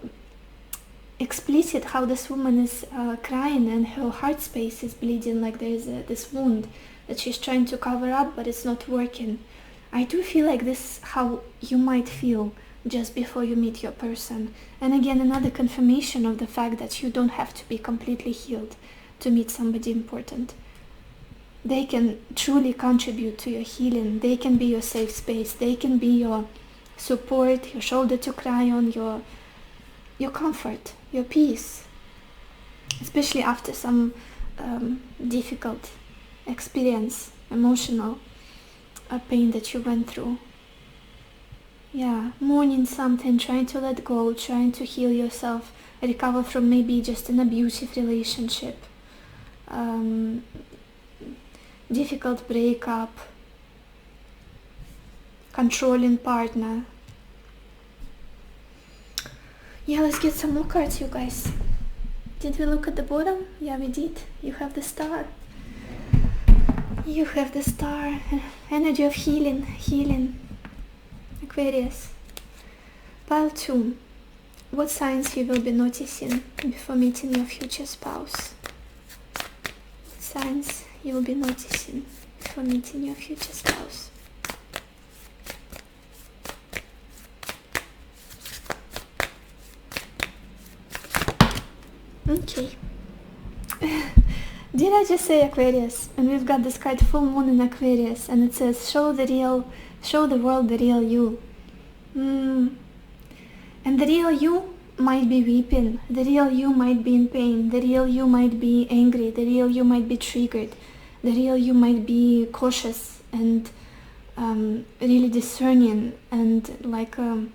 explicit how this woman is crying and her heart space is bleeding, like there is this wound that she's trying to cover up, but it's not working. I do feel like this is how you might feel just before you meet your person. And again, another confirmation of the fact that you don't have to be completely healed to meet somebody important. They can truly contribute to your healing. They can be your safe space. They can be your support, your shoulder to cry on, your comfort, your peace, especially after some difficult experience, emotional pain that you went through. Yeah, mourning something, trying to let go, trying to heal yourself, recover from maybe just an abusive relationship, difficult breakup, controlling partner. Yeah, let's get some more cards, you guys. Did we look at the bottom? Yeah, we did. You have the star. You have the star. Energy of healing. Aquarius. Pile 2. What signs you will be noticing before meeting your future spouse? What signs you will be noticing before meeting your future spouse? Okay. Did I just say Aquarius? And we've got this card full moon in Aquarius, and it says show the world the real you. And the real you might be weeping, the real you might be in pain, the real you might be angry, the real you might be triggered, the real you might be cautious and really discerning, and like an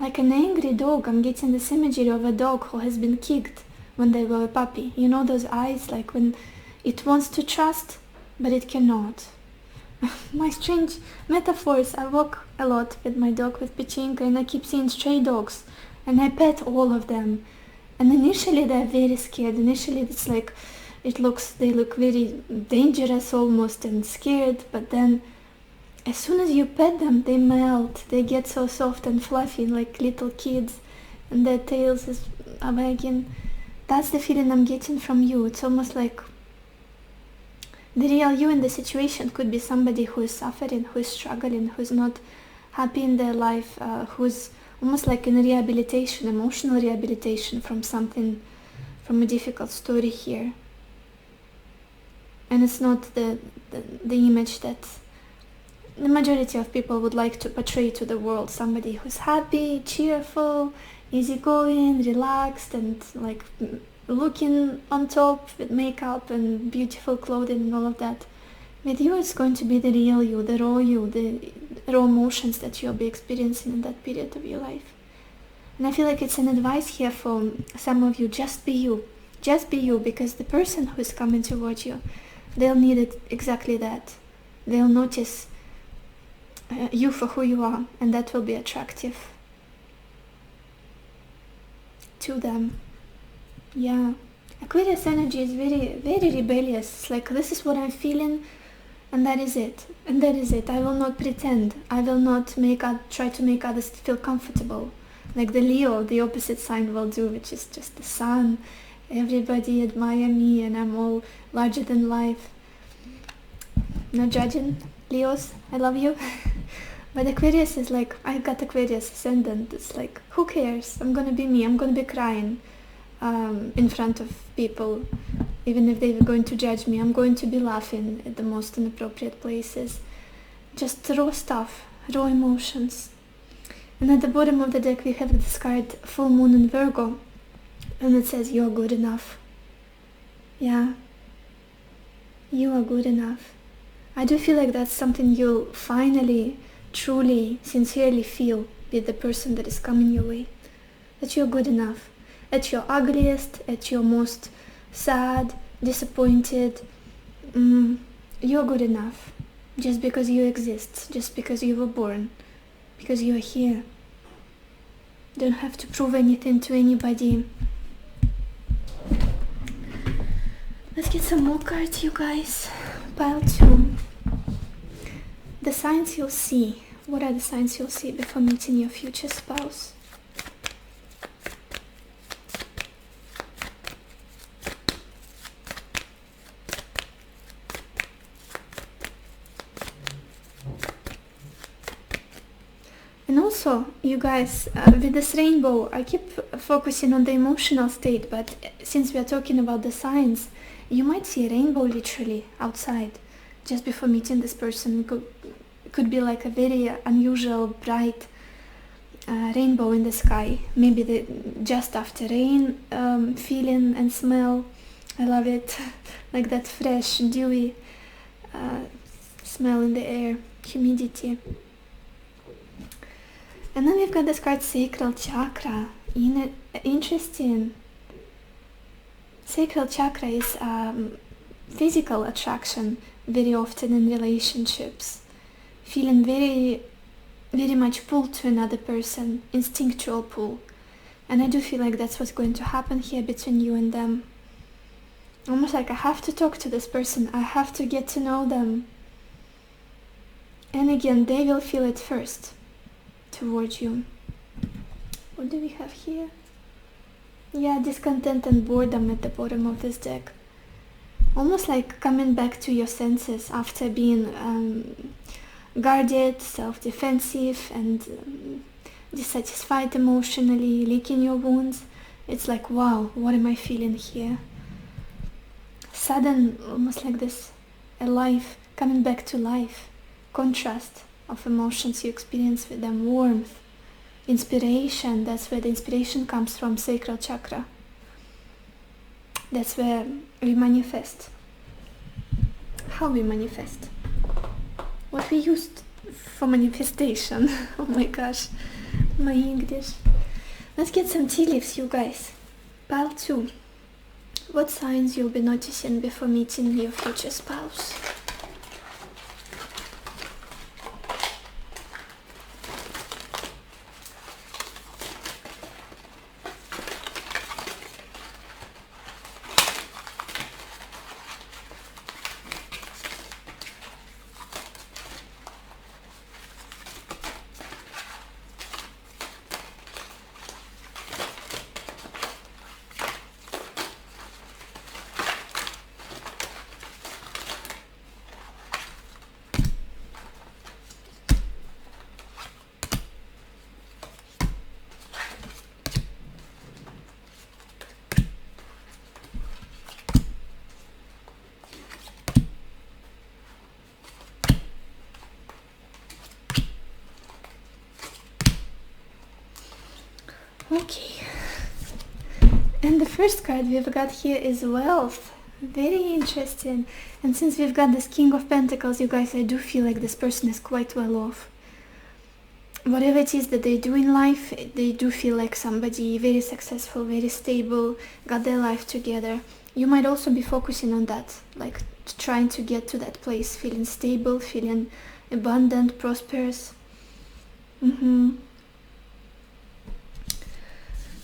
angry dog. I'm getting this imagery of a dog who has been kicked when they were a puppy. You know those eyes, like when it wants to trust but it cannot. My strange metaphors. I walk a lot with my dog, with Pechinka, and I keep seeing stray dogs, and I pet all of them, and initially they're very scared. Initially it's like they look very dangerous almost and scared, but then as soon as you pet them, they melt. They get so soft and fluffy like little kids, and their tails are wagging. That's the feeling I'm getting from you. It's almost like the real you in the situation could be somebody who is suffering, who is struggling, who's not happy in their life, who's almost like in rehabilitation, emotional rehabilitation from something, from a difficult story here. And it's not the image that the majority of people would like to portray to the world. Somebody who's happy, cheerful, easygoing, relaxed, and like looking on top with makeup and beautiful clothing and all of that. With you, it's going to be the real you, the raw emotions that you'll be experiencing in that period of your life. And I feel like it's an advice here for some of you: just be you. Just be you, because the person who's coming towards you, they'll need it exactly that. They'll notice you for who you are, and that will be attractive to them. Yeah, Aquarius energy is very, very rebellious. It's like, this is what I'm feeling, and that is it. And that is it. I will not pretend. I will not try to make others feel comfortable, like the Leo, the opposite sign, will do, which is just the sun. Everybody admire me, and I'm all larger than life. No judging, Leos, I love you. But Aquarius is like, I got Aquarius ascendant. It's like, who cares? I'm gonna be me. I'm gonna be crying. in front of people. Even if they're going to judge me, I'm going to be laughing at the most inappropriate places. Just raw stuff, raw emotions. And at the bottom of the deck we have this card, Full Moon in Virgo, and it says, you're good enough. Yeah, you are good enough. I do feel like that's something you'll finally, truly, sincerely feel with the person that is coming your way. That you're good enough. At your ugliest, at your most sad, disappointed, you're good enough. Just because you exist, just because you were born, because you're here. Don't have to prove anything to anybody. Let's get some more cards, you guys. Pile 2. The signs you'll see. What are the signs you'll see before meeting your future spouse? And also, you guys, with this rainbow, I keep focusing on the emotional state, but since we are talking about the signs, you might see a rainbow literally outside just before meeting this person. It could be like a very unusual, bright rainbow in the sky. Maybe just after rain feeling and smell. I love it. Like that fresh, dewy smell in the air, humidity. And then we've got this card, Sacral Chakra. Interesting. Sacral Chakra is physical attraction very often in relationships. Feeling very, very much pulled to another person, instinctual pull. And I do feel like that's what's going to happen here between you and them. Almost like I have to talk to this person, I have to get to know them. And again, they will feel it first towards you. What do we have here? Yeah, discontent and boredom at the bottom of this deck. Almost like coming back to your senses after being guarded, self-defensive, and dissatisfied emotionally, licking your wounds. It's like, wow, what am I feeling here? Sudden, almost like this, alive, coming back to life. Contrast of emotions you experience with them. Warmth, inspiration. That's where the inspiration comes from, Sacral Chakra. That's where we manifest. How we manifest. What we used for manifestation. Oh my gosh, my English. Let's get some tea leaves, you guys. Pile 2. What signs you'll be noticing before meeting your future spouse? Okay, and the first card we've got here is Wealth. Very interesting. And since we've got this King of Pentacles, you guys, I do feel like this person is quite well off. Whatever it is that they do in life, they do feel like somebody very successful, very stable, got their life together. You might also be focusing on that, like trying to get to that place, feeling stable, feeling abundant, prosperous.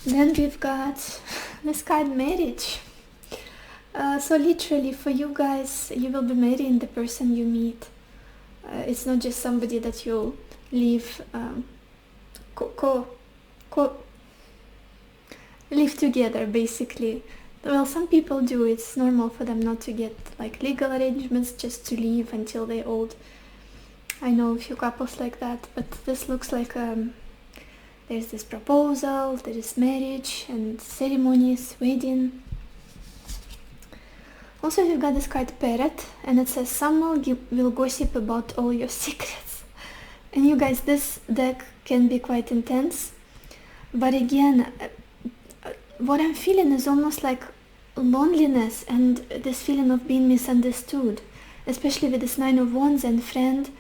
Then we've got this card, Marriage. So literally for you guys, you will be marrying the person you meet. It's not just somebody that you'll live live together, basically. Well, some people do. It's normal for them not to get like legal arrangements, just to live until they're old. I know a few couples like that, but this looks like There's this proposal, there is marriage and ceremonies, wedding. Also, we've got this card Parrot, and it says someone will gossip about all your secrets. And you guys, this deck can be quite intense. But again, what I'm feeling is almost like loneliness and this feeling of being misunderstood, especially with this Nine of Wands and friend.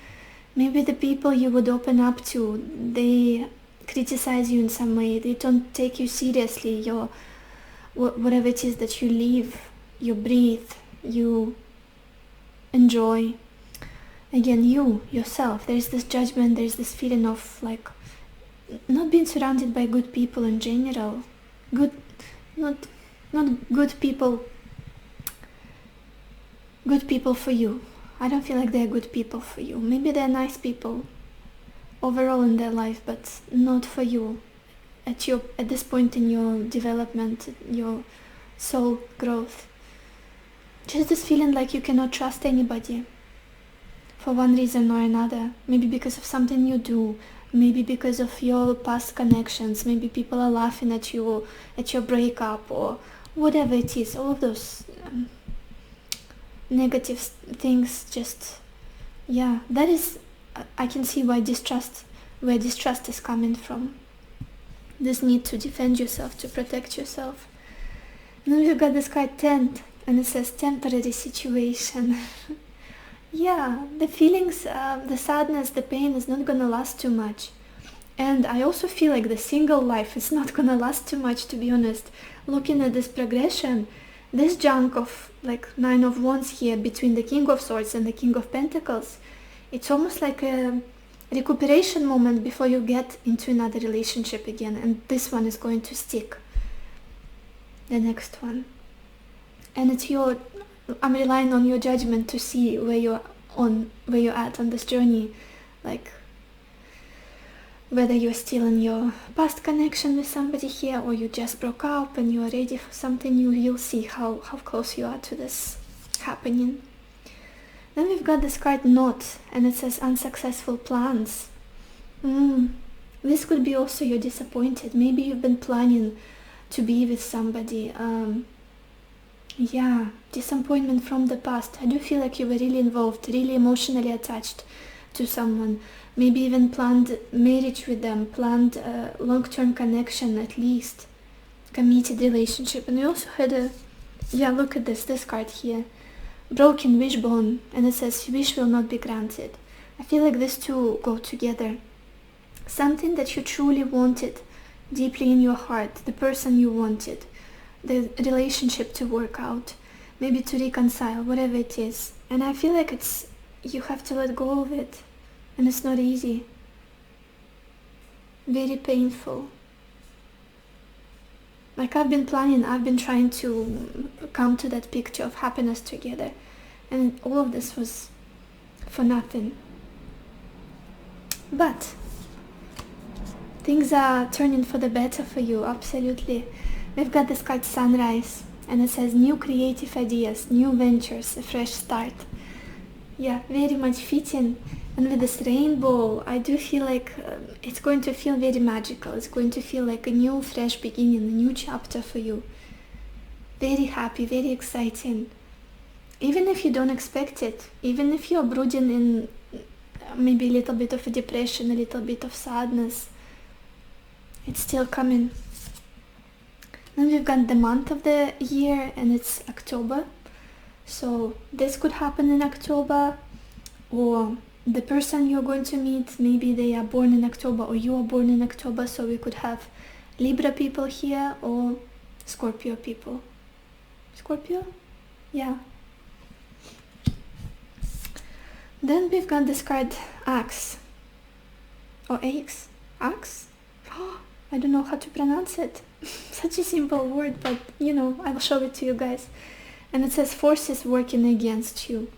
Maybe the people you would open up to, they criticize you in some way, they don't take you seriously, your whatever it is that you live, you breathe, you enjoy. Again, yourself, there's this judgment, there's this feeling of like not being surrounded by good people in general. Not good people for you. I don't feel like they're good people for you. Maybe they're nice people overall in their life, but not for you at this point in your development, your soul growth. Just this feeling like you cannot trust anybody for one reason or another. Maybe because of something you do, maybe because of your past connections, maybe people are laughing at you at your breakup, or whatever it is. All of those negative things, just, yeah, that is, I can see where distrust is coming from. This need to defend yourself, to protect yourself. And then we've got this card Tent, and it says temporary situation. Yeah, the feelings, the sadness, the pain is not gonna last too much. And I also feel like the single life is not gonna last too much, to be honest. Looking at this progression, this junk of like Nine of Wands here between the King of Swords and the King of Pentacles, it's almost like a recuperation moment before you get into another relationship again, and this one is going to stick, the next one. And it's I'm relying on your judgment to see where you're at on this journey, like whether you're still in your past connection with somebody here, or you just broke up and you are ready for something new. You'll see how close you are to this happening. Then we've got this card Knot, and it says unsuccessful plans. This could be also you're disappointed. Maybe you've been planning to be with somebody. Yeah, disappointment from the past. I do feel like you were really involved, really emotionally attached to someone. Maybe even planned marriage with them, planned a long-term connection at least, committed relationship. And we also had look at this card here, broken wishbone, and it says wish will not be granted. I feel like these two go together. Something that you truly wanted deeply in your heart, the person you wanted, the relationship to work out, maybe to reconcile, whatever it is. And I feel like you have to let go of it. And it's not easy. Very painful. Like I've been trying to come to that picture of happiness together. And all of this was for nothing. But things are turning for the better for you, absolutely. We've got this card Sunrise, and it says new creative ideas, new ventures, a fresh start. Yeah, very much fitting. And with this rainbow, I do feel like it's going to feel very magical. It's going to feel like a new, fresh beginning, a new chapter for you. Very happy, very exciting. Even if you don't expect it, even if you're brooding in maybe a little bit of a depression, a little bit of sadness, it's still coming. Then we've got the month of the year, and it's October. So this could happen in October, or the person you're going to meet, maybe they are born in October or you are born in October, so we could have Libra people here or Scorpio people. Scorpio? Yeah. Then we've got this card Axe. Or Axe? Axe? Oh, I don't know how to pronounce it. Such a simple word, but I'll show it to you guys. And it says forces working against you.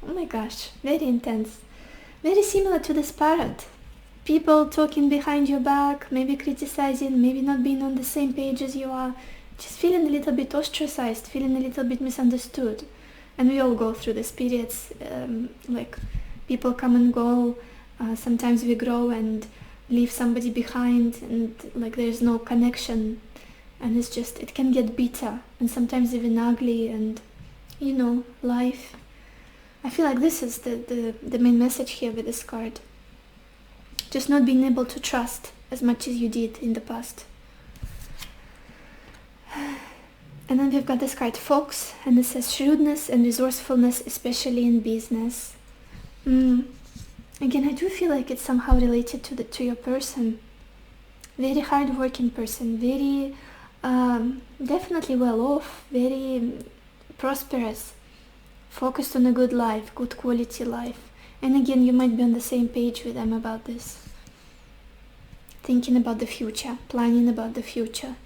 Oh my gosh, very intense. Very similar to this parrot. People talking behind your back, maybe criticizing, maybe not being on the same page as you are. Just feeling a little bit ostracized, feeling a little bit misunderstood. And we all go through these periods, like people come and go. Sometimes we grow and leave somebody behind and like there's no connection, and it can get bitter and sometimes even ugly, and life. I feel like this is the main message here with this card. Just not being able to trust as much as you did in the past. And then we've got this card Fox, and it says shrewdness and resourcefulness, especially in business. Again, I do feel like it's somehow related to your person. Very hard-working person, very definitely well off, very prosperous, focused on a good life, good quality life. And again, you might be on the same page with them about this. Thinking about the future, planning about the future.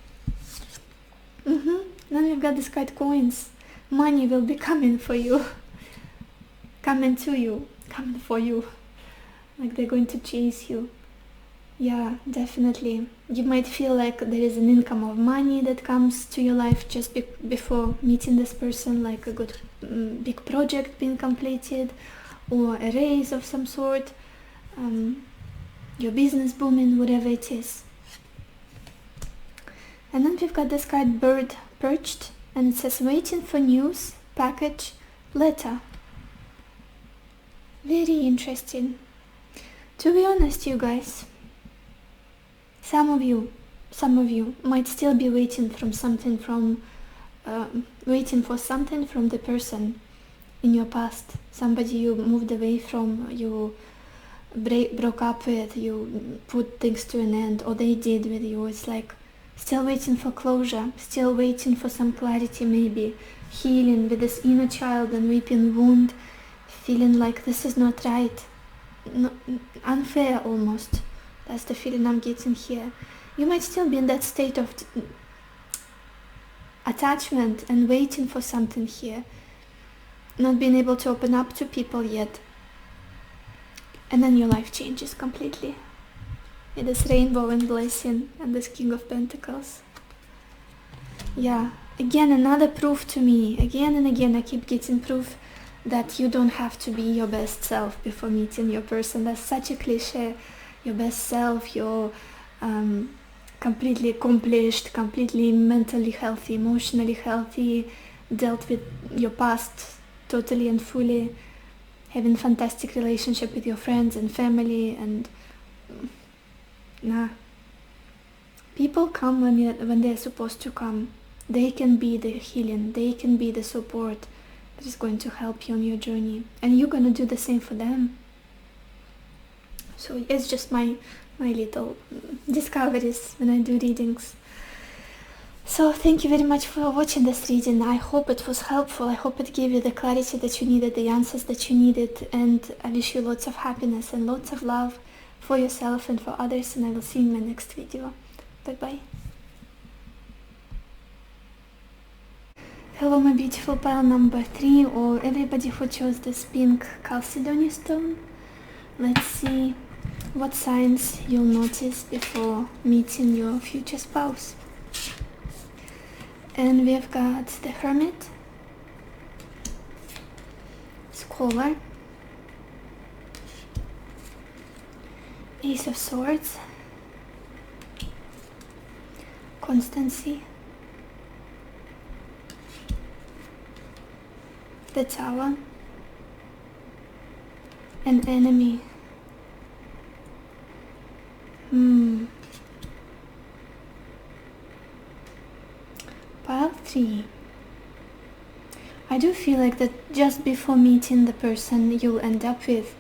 Then we've got this card Coins. Money will be coming for you. Coming to you. Coming for you. Like they're going to chase you. Yeah, definitely. You might feel like there is an income of money that comes to your life just before meeting this person, like a good big project being completed, or a raise of some sort, your business booming, whatever it is. And then we've got this card Bird Perched, and it says waiting for news, package, letter. Very interesting. To be honest, you guys, some of you might still be waiting for something from the person in your past, somebody you moved away from, you broke up with, you put things to an end, or they did with you. It's like still waiting for closure, still waiting for some clarity, maybe healing with this inner child and weeping wound, feeling like this is not right, unfair almost. That's the feeling I'm getting here. You might still be in that state of attachment and waiting for something here, not being able to open up to people yet. And then your life changes completely. With this rainbow and blessing and this King of Pentacles. Yeah, again, another proof to me. Again and again, I keep getting proof that you don't have to be your best self before meeting your person. That's such a cliche. Your best self, you're completely accomplished, completely mentally healthy, emotionally healthy, dealt with your past totally and fully, having fantastic relationship with your friends and family, and nah. People come when they're supposed to come. They can be the healing, they can be the support that is going to help you on your journey, and you're gonna do the same for them. So it's just my little discoveries when I do readings. So thank you very much for watching this reading. I hope it was helpful. I hope it gave you the clarity that you needed, the answers that you needed, and I wish you lots of happiness and lots of love for yourself and for others, and I will see you in my next video. Bye bye. Hello my beautiful pile number 3, or everybody who chose this pink Chalcedony stone. Let's see what signs you'll notice before meeting your future spouse. And we've got the Hermit, Scholar, Ace of Swords, Constancy, the Tower, and Enemy. Pile 3. I do feel like that just before meeting the person you'll end up with,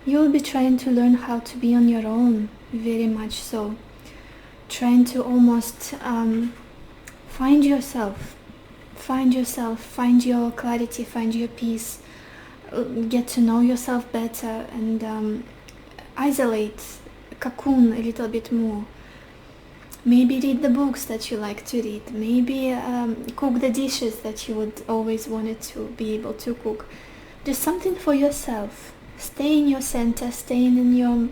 you'll be trying to learn how to be on your own, very much so. Trying to almost find yourself, find your clarity, find your peace, get to know yourself better, and isolate, cocoon a little bit more. Maybe read the books that you like to read, maybe cook the dishes that you would always wanted to be able to cook. Do something for yourself. Stay in your center, staying in your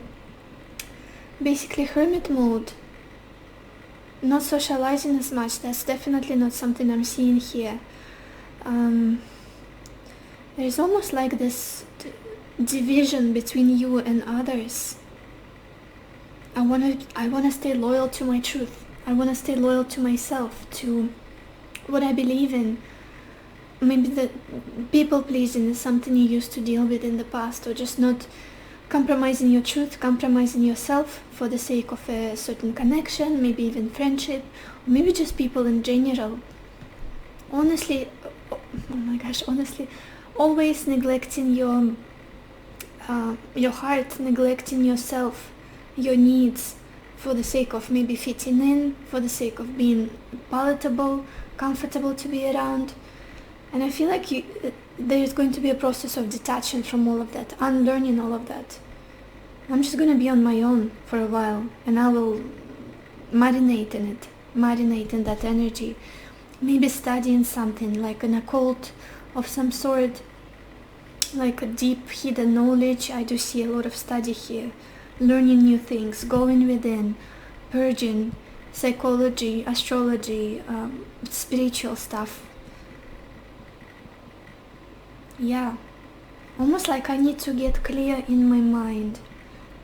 basically hermit mode. Not socializing as much. That's definitely not something I'm seeing here. There's almost like this division between you and others. I wanna stay loyal to my truth. I wanna stay loyal to myself, to what I believe in. Maybe the people pleasing is something you used to deal with in the past, or just not compromising your truth, compromising yourself for the sake of a certain connection, maybe even friendship, or maybe just people in general. Honestly, always neglecting your heart, neglecting yourself, your needs, for the sake of maybe fitting in, for the sake of being palatable, comfortable to be around. And I feel like there's going to be a process of detaching from all of that, unlearning all of that. I'm just going to be on my own for a while, and I will marinate in that energy. Maybe studying something like an occult of some sort, like a deep hidden knowledge. I do see a lot of study here, learning new things, going within, purging, psychology, astrology, spiritual stuff. Yeah, almost like I need to get clear in my mind.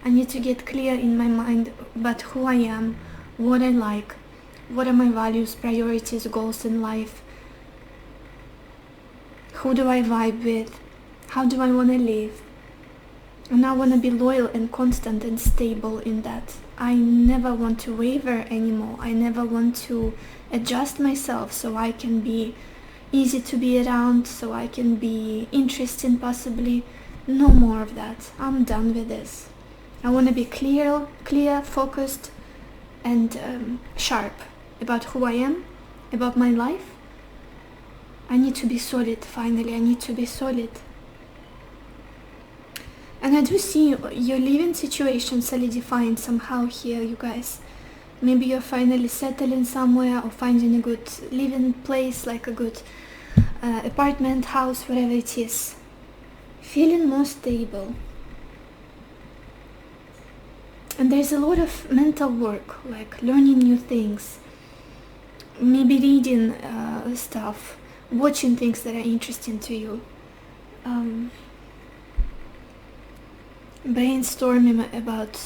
I need to get clear in my mind about who I am, what I like, what are my values, priorities, goals in life, who do I vibe with, how do I want to live. And I want to be loyal and constant and stable in that. I never want to waver anymore. I never want to adjust myself so I can be easy to be around, so I can be interesting possibly. No more of that. I'm done with this. I want to be clear, focused, and sharp about who I am, about my life. I need to be solid, finally. I need to be solid. And I do see your living situation solidifying somehow here, you guys. Maybe you're finally settling somewhere, or finding a good living place, like a good apartment, house, whatever it is. Feeling more stable. And there's a lot of mental work, like learning new things, maybe reading stuff, watching things that are interesting to you, brainstorming about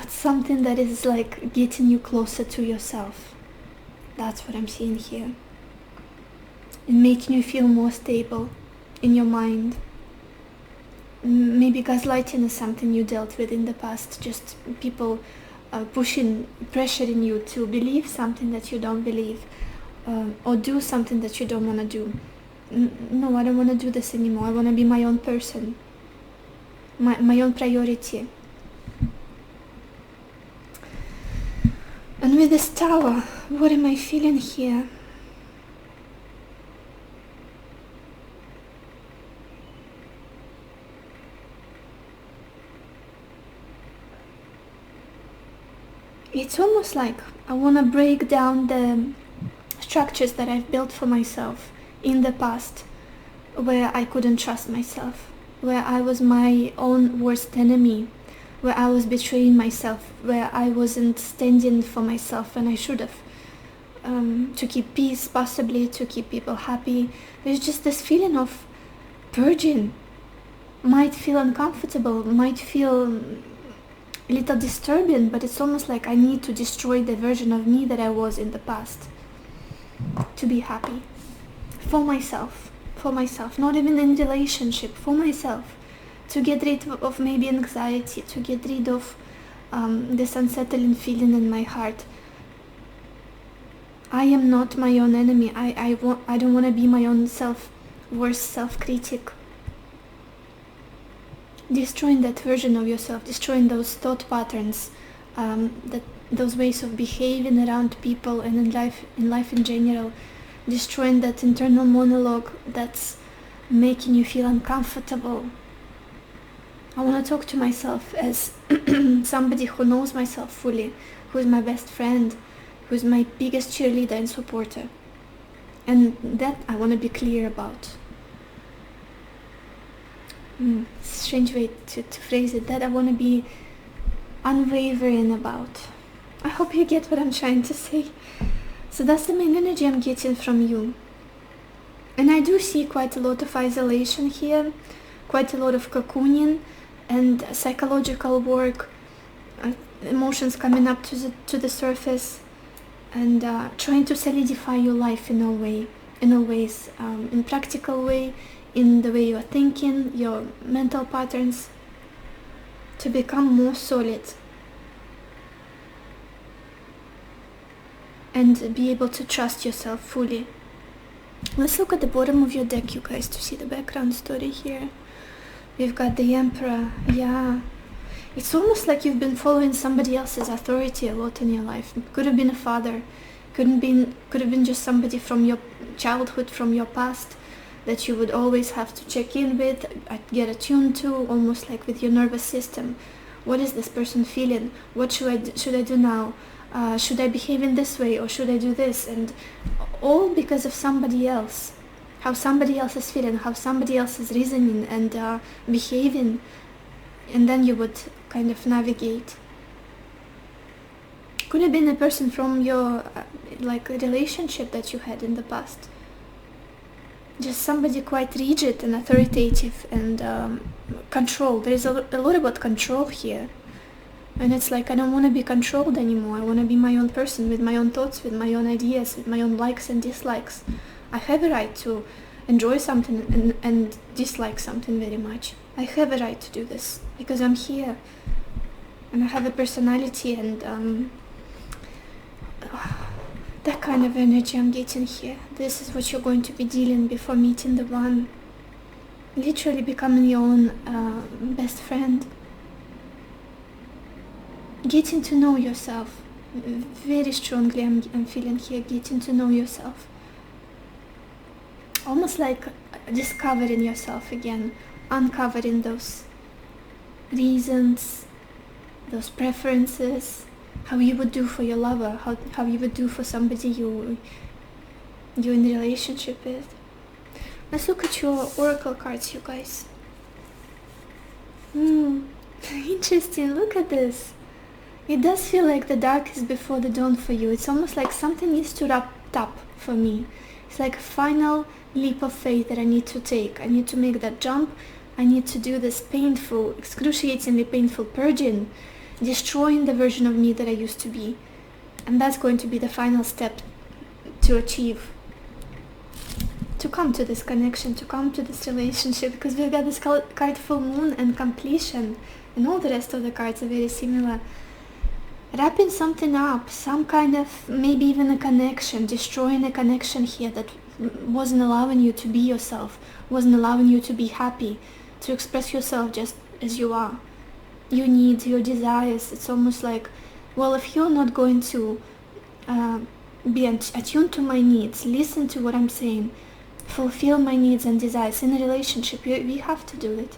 something that is like getting you closer to yourself. That's what I'm seeing here. And making you feel more stable in your mind. Maybe gaslighting is something you dealt with in the past, just people pressuring you to believe something that you don't believe, or do something that you don't want to do. No, I don't want to do this anymore. I want to be my own person, my own priority. And with this Tower, what am I feeling here? It's almost like I want to break down the structures that I've built for myself in the past, where I couldn't trust myself, where I was my own worst enemy, where I was betraying myself, where I wasn't standing for myself when I should have, to keep peace, possibly to keep people happy. There's just this feeling of purging. Might feel uncomfortable, might feel a little disturbing, but it's almost like I need to destroy the version of me that I was in the past to be happy. For myself, not even in relationship, for myself, to get rid of maybe anxiety, to get rid of this unsettling feeling in my heart. I am not my own enemy. I don't want to be my own worst self-critic. Destroying that version of yourself, destroying those thought patterns, those ways of behaving around people and in life in general, destroying that internal monologue that's making you feel uncomfortable. I want to talk to myself as somebody who knows myself fully, who is my best friend, who is my biggest cheerleader and supporter. And that I want to be clear about. Strange way to phrase it. That I want to be unwavering about. I hope you get what I'm trying to say. So that's the main energy I'm getting from you. And I do see quite a lot of isolation here, quite a lot of cocooning and psychological work, emotions coming up to the surface, and trying to solidify your life in all ways, in practical way, in the way you are thinking, your mental patterns, to become more solid and be able to trust yourself fully. Let's look at the bottom of your deck, you guys, to see the background story here. We've got the Emperor. Yeah, it's almost like you've been following somebody else's authority a lot in your life. It could have been a father, could have been just somebody from your childhood, from your past, that you would always have to check in with, get attuned to, almost like with your nervous system. What is this person feeling? What should I do now? Should I behave in this way, or should I do this? And all because of somebody else, how somebody else is feeling, how somebody else is reasoning and behaving, and then you would kind of navigate. Could have been a person from your like a relationship that you had in the past. Just somebody quite rigid and authoritative and control. There is a lot about control here. And it's like, I don't want to be controlled anymore. I want to be my own person, with my own thoughts, with my own ideas, with my own likes and dislikes. I have a right to enjoy something and dislike something very much. I have a right to do this because I'm here. And I have a personality, and that kind of energy I'm getting here. This is what you're going to be dealing before meeting the one. Literally becoming your own best friend. Getting to know yourself. Very strongly I'm feeling here, getting to know yourself. Almost like discovering yourself again. Uncovering those reasons, those preferences, how you would do for your lover, how you would do for somebody you're in a relationship with. Let's look at your oracle cards, you guys. Interesting, look at this. It does feel like the dark is before the dawn for you. It's almost like something needs to wrap up for me. It's like a final leap of faith that I need to take. I need to make that jump. I need to do this painful, excruciatingly painful purging, destroying the version of me that I used to be. And that's going to be the final step to achieve, to come to this connection, to come to this relationship, because we've got this card full moon and completion, and all the rest of the cards are very similar. Wrapping something up, some kind of, maybe even a connection, destroying a connection here that wasn't allowing you to be yourself, wasn't allowing you to be happy, to express yourself just as you are. Your needs, your desires, it's almost like, well, if you're not going to be attuned to my needs, listen to what I'm saying, fulfill my needs and desires in a relationship, we have to do it.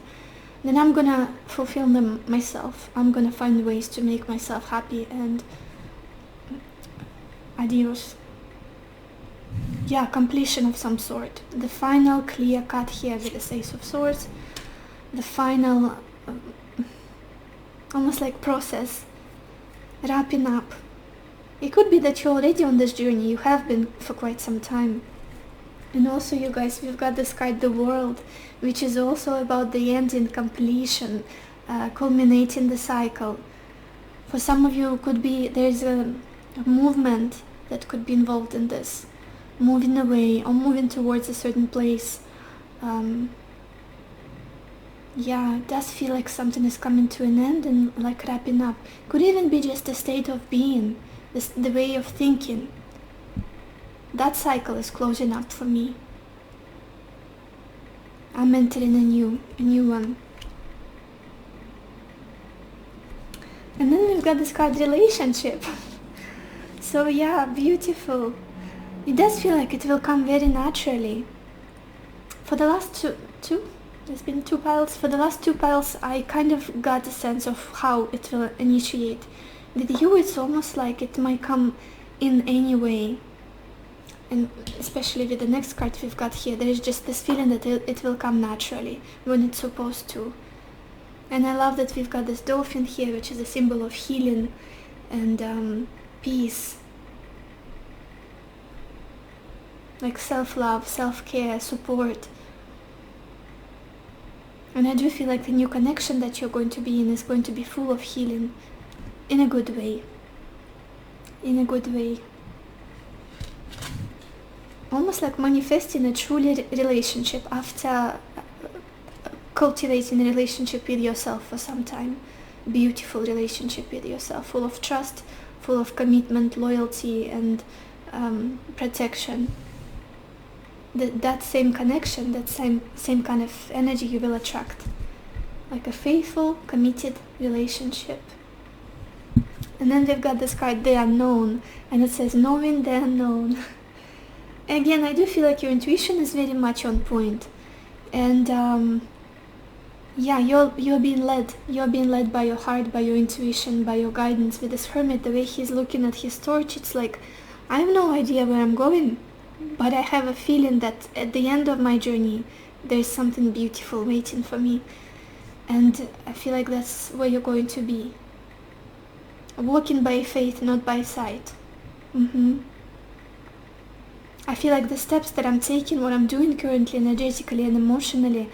Then I'm gonna fulfill them myself. I'm gonna find ways to make myself happy, and adios. Yeah, completion of some sort. The final clear cut here with the Ace of Swords. The final, almost like process, wrapping up. It could be that you're already on this journey. You have been for quite some time. And also, you guys, we've got this card, the World, which is also about the ending, completion, culminating the cycle. For some of you, could be there's a movement that could be involved in this, moving away or moving towards a certain place. Yeah, it does feel like something is coming to an end and like wrapping up. Could even be just a state of being, the way of thinking. That cycle is closing up for me. I'm entering a new one. And then we've got this card, relationship. So yeah, beautiful. It does feel like it will come very naturally. For the last two, there's been 2 piles. For the last 2 piles, I kind of got a sense of how it will initiate. With you, it's almost like it might come in any way. And especially with the next card we've got here, there is just this feeling that it will come naturally when it's supposed to. And I love that we've got this dolphin here, which is a symbol of healing and peace. Like self-love, self-care, support. And I do feel like the new connection that you're going to be in is going to be full of healing. in a good way. In a good way. Almost like manifesting a truly relationship after cultivating a relationship with yourself for some time. Beautiful relationship with yourself, full of trust, full of commitment, loyalty, and protection. That same connection, that same kind of energy you will attract. Like a faithful, committed relationship. And then we've got this card, the unknown, and it says knowing the unknown. Again, I do feel like your intuition is very much on point. And yeah, you're being led by your heart, by your intuition, by your guidance. With this hermit, the way he's looking at his torch, it's like, I have no idea where I'm going, but I have a feeling that at the end of my journey there's something beautiful waiting for me, and I feel like that's where you're going to be. Walking by faith, not by sight. I feel like the steps that I'm taking, what I'm doing currently energetically and emotionally,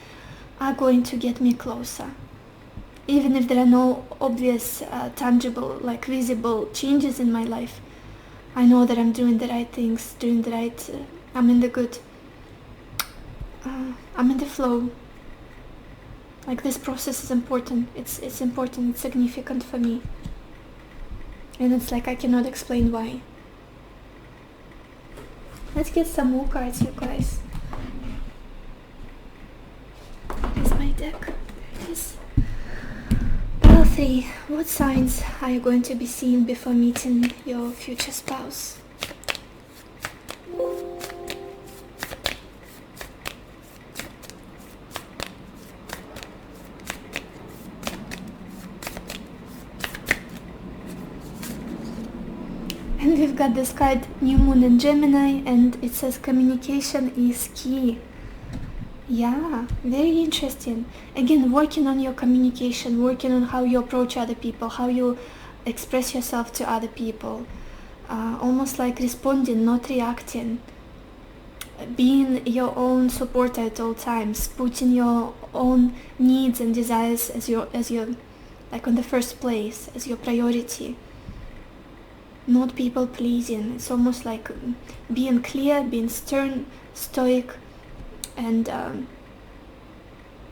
are going to get me closer. Even if there are no obvious, tangible, like visible changes in my life, I know that I'm doing the right things, doing the right, I'm in the good, I'm in the flow. Like this process is important, it's important, it's significant for me. And it's like I cannot explain why. Let's get some more cards, you guys. Here's my deck. There it is. Pile 3. What signs are you going to be seeing before meeting your future spouse? And we've got this card, New Moon in Gemini, and it says communication is key. Yeah, very interesting. Again, working on your communication, working on how you approach other people, how you express yourself to other people. Almost like responding, not reacting. Being your own supporter at all times, putting your own needs and desires as your like on the first place, as your priority. Not people pleasing. It's almost like being clear, being stern, stoic, and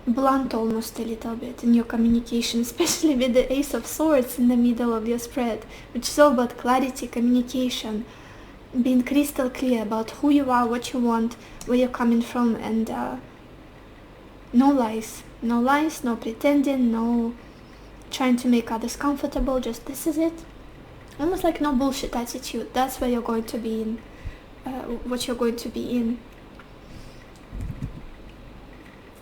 blunt almost a little bit in your communication, especially with the Ace of Swords in the middle of your spread, which is all about clarity, communication, being crystal clear about who you are, what you want, where you're coming from, and no lies, no pretending, no trying to make others comfortable, just this is it. Almost like no bullshit attitude. That's where you're going to be in, what you're going to be in.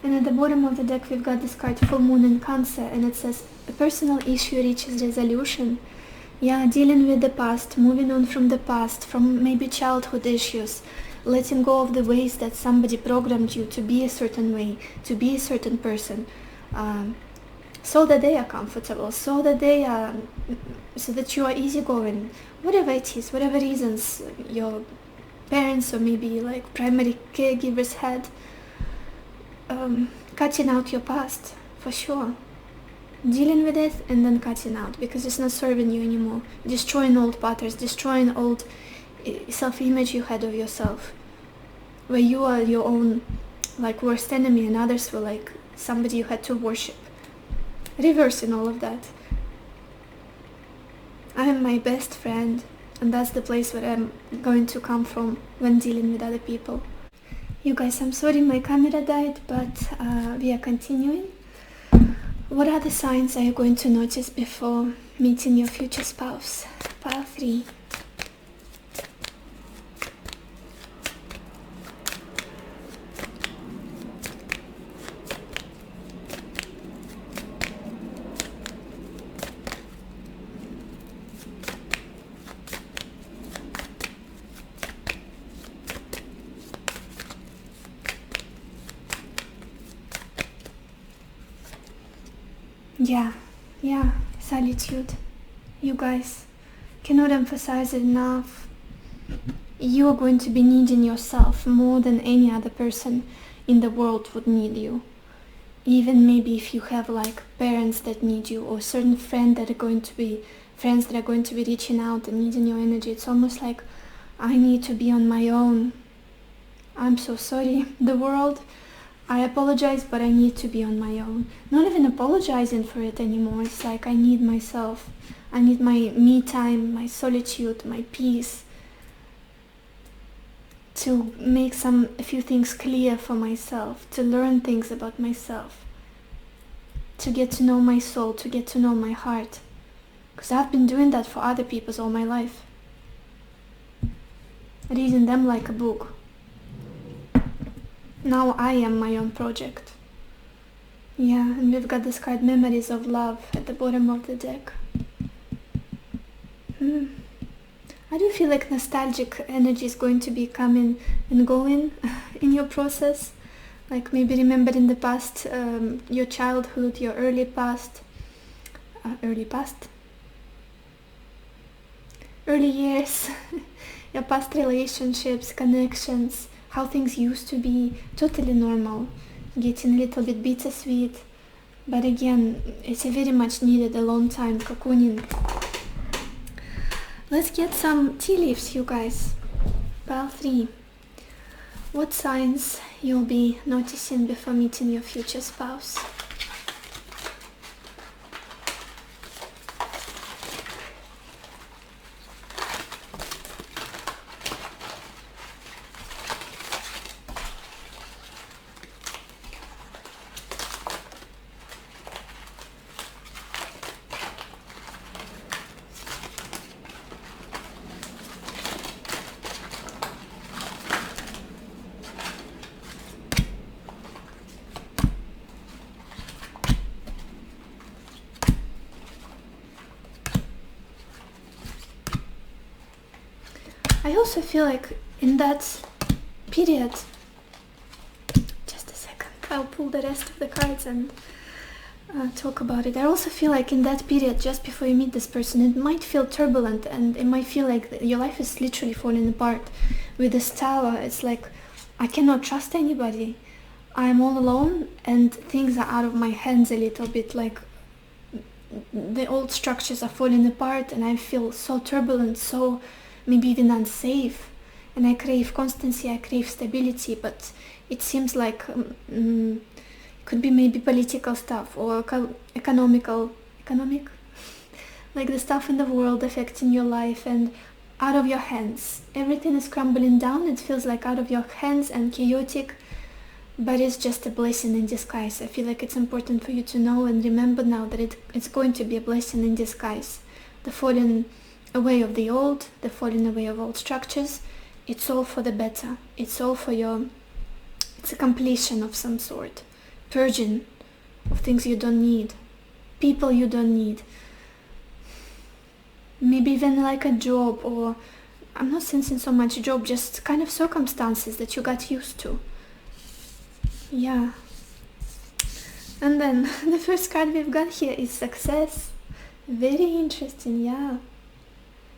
And at the bottom of the deck we've got this card, Full Moon in Cancer, and it says a personal issue reaches resolution. Yeah, dealing with the past, moving on from the past, from maybe childhood issues, letting go of the ways that somebody programmed you to be a certain way, to be a certain person, so that they are comfortable, so that you are easygoing, whatever it is, whatever reasons your parents or maybe like primary caregivers had. Cutting out your past, for sure. Dealing with it and then cutting out, because it's not serving you anymore. Destroying old patterns, destroying old self-image you had of yourself, where you are your own like worst enemy and others were like somebody you had to worship. Reversing all of that. I am my best friend, and that's the place where I'm going to come from when dealing with other people. You guys, I'm sorry my camera died, but we are continuing. What other signs are you going to notice before meeting your future spouse? Pile 3. Yeah, solitude. You guys, cannot emphasize it enough. You are going to be needing yourself more than any other person in the world would need you. Even maybe if you have like parents that need you, or certain friends that are going to be friends that are going to be reaching out and needing your energy. It's almost like I need to be on my own. I'm so sorry, the world. I apologize, but I need to be on my own. Not even apologizing for it anymore. It's like I need myself. I need my me time, my solitude, my peace, to make a few things clear for myself, to learn things about myself, to get to know my soul, to get to know my heart. Because I've been doing that for other people all my life. Reading them like a book. Now I am my own project. Yeah, and we've got this card, Memories of Love, at the bottom of the deck. I do feel like nostalgic energy is going to be coming and going in your process. Like maybe remember in the past, your childhood, your early past, early years, your past relationships, connections, how things used to be, totally normal, getting a little bit bittersweet, but again, it's a very much needed alone time, cocooning. Let's get some tea leaves, you guys. Pile 3. What signs you'll be noticing before meeting your future spouse? I also feel like in that period, just a second, I'll pull the rest of the cards and talk about it. I also feel like in that period, just before you meet this person, it might feel turbulent and it might feel like your life is literally falling apart. With this tower, it's like I cannot trust anybody. I'm all alone and things are out of my hands a little bit, like the old structures are falling apart and I feel so turbulent, so maybe even unsafe, and I crave constancy, I crave stability, but it seems like it could be maybe political stuff or economic, like the stuff in the world affecting your life and out of your hands. Everything is crumbling down, it feels like out of your hands and chaotic, but it's just a blessing in disguise. I feel like it's important for you to know and remember now that it's going to be a blessing in disguise. The falling away of the old, the falling away of old structures, it's all for the better. It's all for it's a completion of some sort. Purging of things you don't need, people you don't need. Maybe even like a job, or I'm not sensing so much job, just kind of circumstances that you got used to. Yeah. And then the first card we've got here is success. Very interesting, yeah.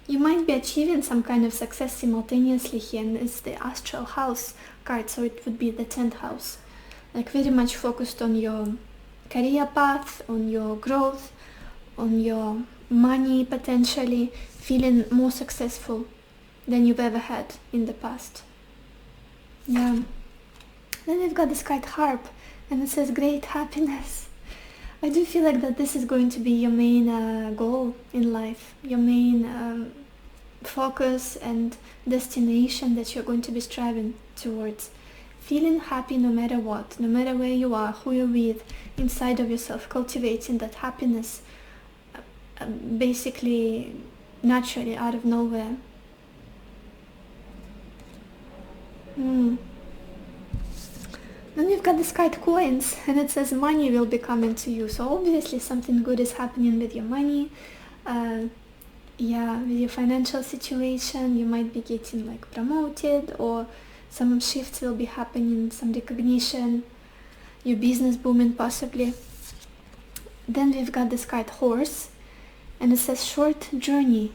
You might be achieving some kind of success simultaneously here, and it's the astral house card, so it would be the 10th house. Like very much focused on your career path, on your growth, on your money potentially, feeling more successful than you've ever had in the past. Yeah. Then we've got this card harp, and it says great happiness. I do feel like that this is going to be your main goal in life, your main focus and destination that you're going to be striving towards. Feeling happy no matter what, no matter where you are, who you're with, inside of yourself, cultivating that happiness basically naturally out of nowhere. Then we've got this card coins, and it says money will be coming to you. So obviously something good is happening with your money. Yeah, with your financial situation, you might be getting like promoted, or some shifts will be happening, some recognition, your business booming possibly. Then we've got this card horse, and it says short journey.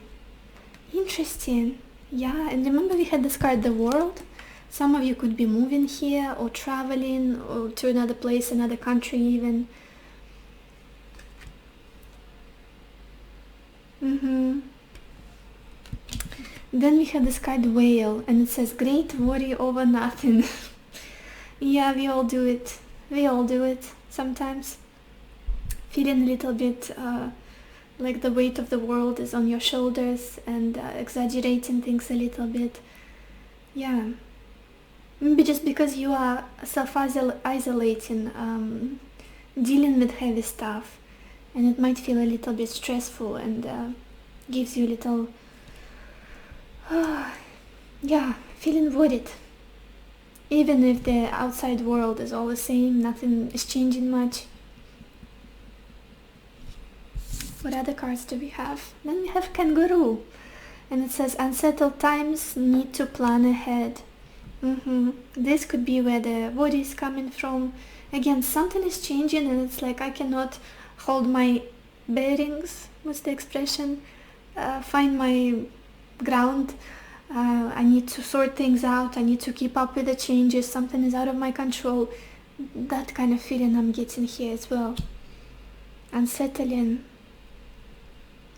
Interesting. Yeah, and remember we had this card the world. Some of you could be moving here or traveling or to another place, another country even. Then we have this card whale, and it says great worry over nothing. Yeah, we all do it. We all do it sometimes. Feeling a little bit like the weight of the world is on your shoulders, and exaggerating things a little bit. Yeah. Maybe just because you are self-isolating, dealing with heavy stuff, and it might feel a little bit stressful and gives you a little, feeling worried. Even if the outside world is all the same, nothing is changing much. What other cards do we have? Then we have kangaroo, and it says unsettled times need to plan ahead. This could be where the worry is coming from. Again, something is changing, and it's like I cannot hold my bearings. What's the expression? Find my ground. I need to sort things out. I need to keep up with the changes. Something is out of my control. That kind of feeling I'm getting here as well. Unsettling.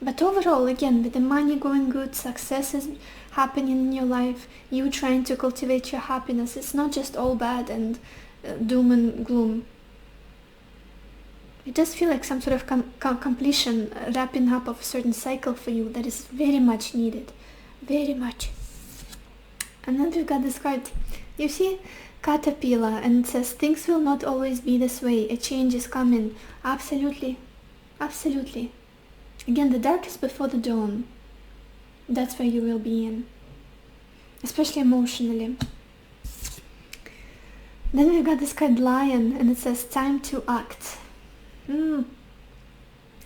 But overall, again, with the money going good, success is happening in your life, you trying to cultivate your happiness, it's not just all bad and doom and gloom. It does feel like some sort of completion, wrapping up of a certain cycle for you that is very much needed. Very much. And then we've got this card. You see caterpillar, and it says things will not always be this way. A change is coming. Absolutely. Absolutely. Again, the dark is before the dawn. That's where you will be in. Especially emotionally. Then we've got this card lion, and it says time to act. And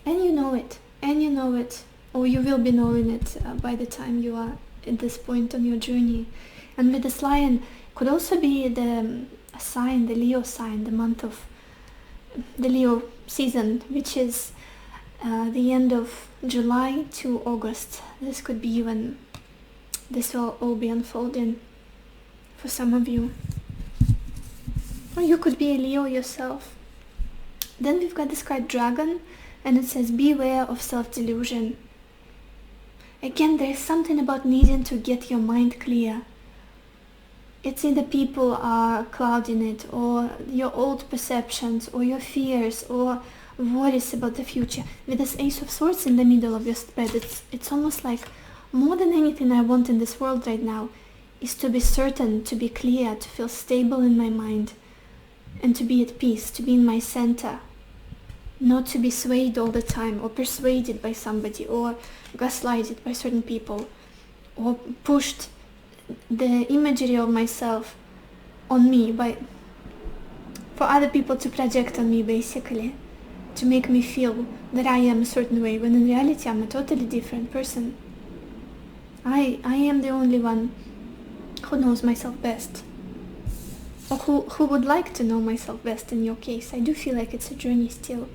you know it. And you know it. Or you will be knowing it by the time you are at this point on your journey. And with this lion could also be the sign, the Leo sign, the month of the Leo season, which is the end of July to August. This could be when this will all be unfolding for some of you. Or you could be a Leo yourself. Then we've got this card dragon, and it says beware of self-delusion. Again, there is something about needing to get your mind clear. It's either people are clouding it, or your old perceptions, or your fears, or worries about the future. With this Ace of Swords in the middle of your spread, it's almost like more than anything I want in this world right now is to be certain, to be clear, to feel stable in my mind, and to be at peace, to be in my center. Not to be swayed all the time, or persuaded by somebody, or gaslighted by certain people, or pushed the imagery of myself on me for other people to project on me, basically, to make me feel that I am a certain way, when in reality I'm a totally different person. I am the only one who knows myself best, or who would like to know myself best in your case. I do feel like it's a journey still.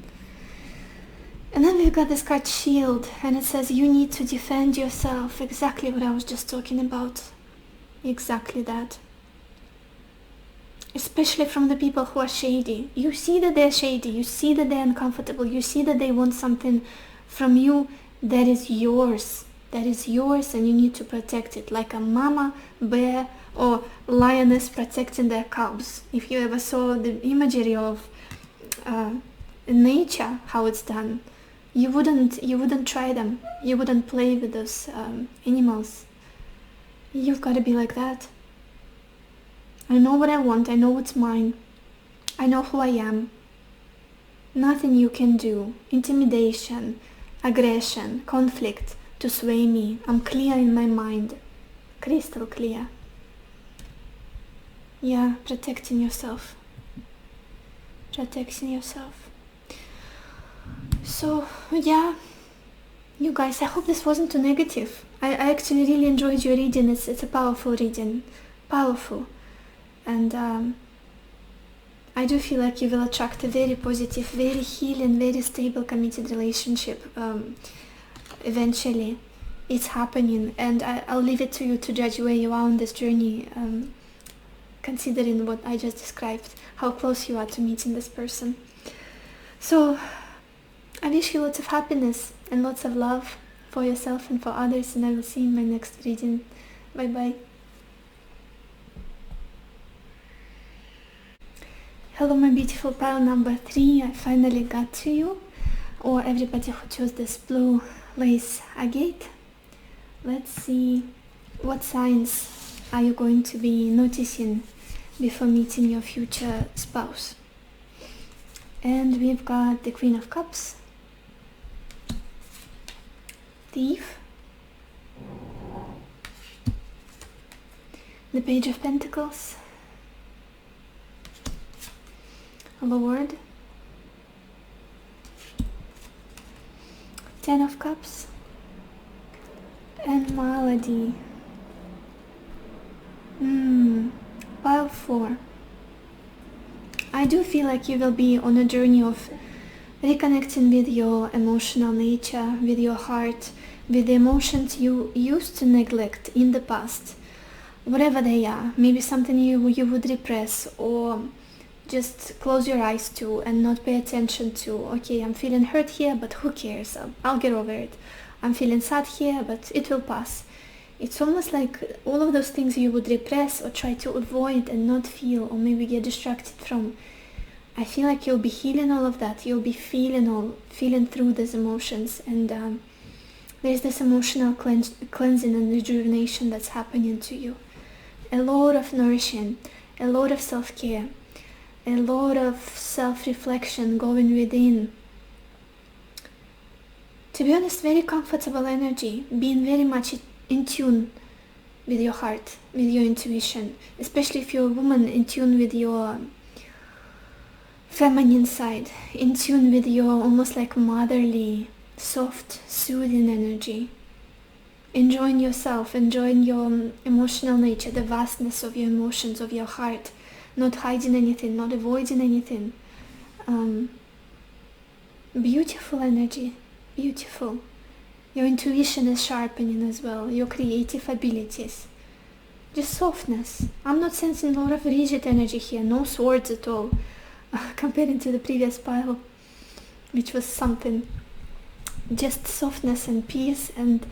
And then we've got this card shield, and it says you need to defend yourself. Exactly what I was just talking about. Exactly that. Especially from the people who are shady. You see that they're shady, you see that they're uncomfortable, you see that they want something from you that is yours. That is yours, and you need to protect it, like a mama bear or lioness protecting their cubs. If you ever saw the imagery of nature, how it's done, you wouldn't try them. You wouldn't play with those animals. You've got to be like that. I know what I want. I know what's mine. I know who I am. Nothing you can do, intimidation, aggression, conflict, to sway me. I'm clear in my mind. Crystal clear. Yeah, protecting yourself. Protecting yourself. So, yeah, you guys, I hope this wasn't too negative. I actually really enjoyed your reading. It's a powerful reading. Powerful. And I do feel like you will attract a very positive, very healing, very stable, committed relationship. Eventually, it's happening. And I'll leave it to you to judge where you are on this journey, considering what I just described, how close you are to meeting this person. So, I wish you lots of happiness and lots of love for yourself and for others, and I will see you in my next reading. Bye bye. Hello my beautiful pile number 3, I finally got to you, or everybody who chose this blue lace agate. Let's see what signs are you going to be noticing before meeting your future spouse. And we've got the Queen of Cups, Thief, the Page of Pentacles, Lord, Ten of Cups, and Malady. Pile 4. I do feel like you will be on a journey of reconnecting with your emotional nature, with your heart, with the emotions you used to neglect in the past, whatever they are. Maybe something you would repress or just close your eyes to and not pay attention to. Okay, I'm feeling hurt here, but who cares? I'll get over it. I'm feeling sad here, but it will pass. It's almost like all of those things you would repress or try to avoid and not feel, or maybe get distracted from. I feel like you'll be healing all of that. You'll be feeling through these emotions, and there's this emotional cleansing and rejuvenation that's happening to you. A lot of nourishing, a lot of self-care, a lot of self-reflection going within. To be honest, very comfortable energy, being very much in tune with your heart, with your intuition, especially if you're a woman, in tune with your feminine side, in tune with your almost like motherly, soft, soothing energy. Enjoying yourself, enjoying your emotional nature, the vastness of your emotions, of your heart, not hiding anything, not avoiding anything. Beautiful energy, beautiful. Your intuition is sharpening as well, your creative abilities. Just softness. I'm not sensing a lot of rigid energy here, no swords at all, comparing to the previous pile, which was something. Just softness and peace, and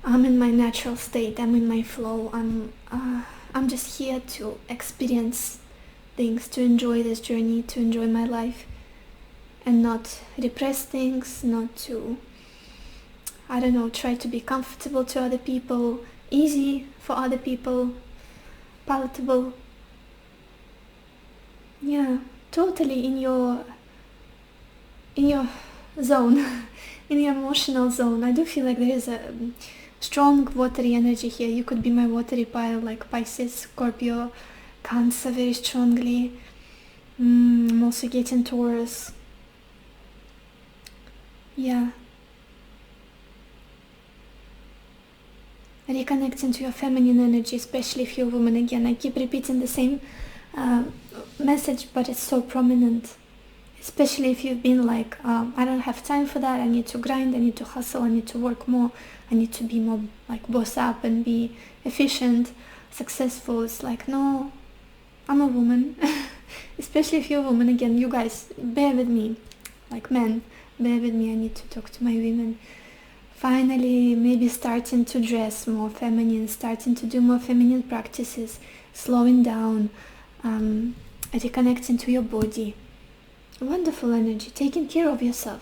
I'm in my natural state, I'm in my flow, I'm just here to experience things, to enjoy this journey, to enjoy my life, and not repress things, not to, I don't know, try to be comfortable to other people, easy for other people, palatable. Yeah, totally in your zone, in your emotional zone. I do feel like there is a strong watery energy here. You could be my watery pile, like Pisces, Scorpio, Cancer very strongly. I'm also getting Taurus. Yeah. Reconnecting to your feminine energy, especially if you're a woman. Again, I keep repeating the same message, but it's so prominent. Especially if you've been like, I don't have time for that, I need to grind, I need to hustle, I need to work more, I need to be more like boss up and be efficient, successful. It's like, no, I'm a woman. Especially if you're a woman. Again, you guys, bear with me, like men, bear with me. I need to talk to my women. Finally, maybe starting to dress more feminine, starting to do more feminine practices, slowing down, reconnecting to your body. Wonderful energy, taking care of yourself,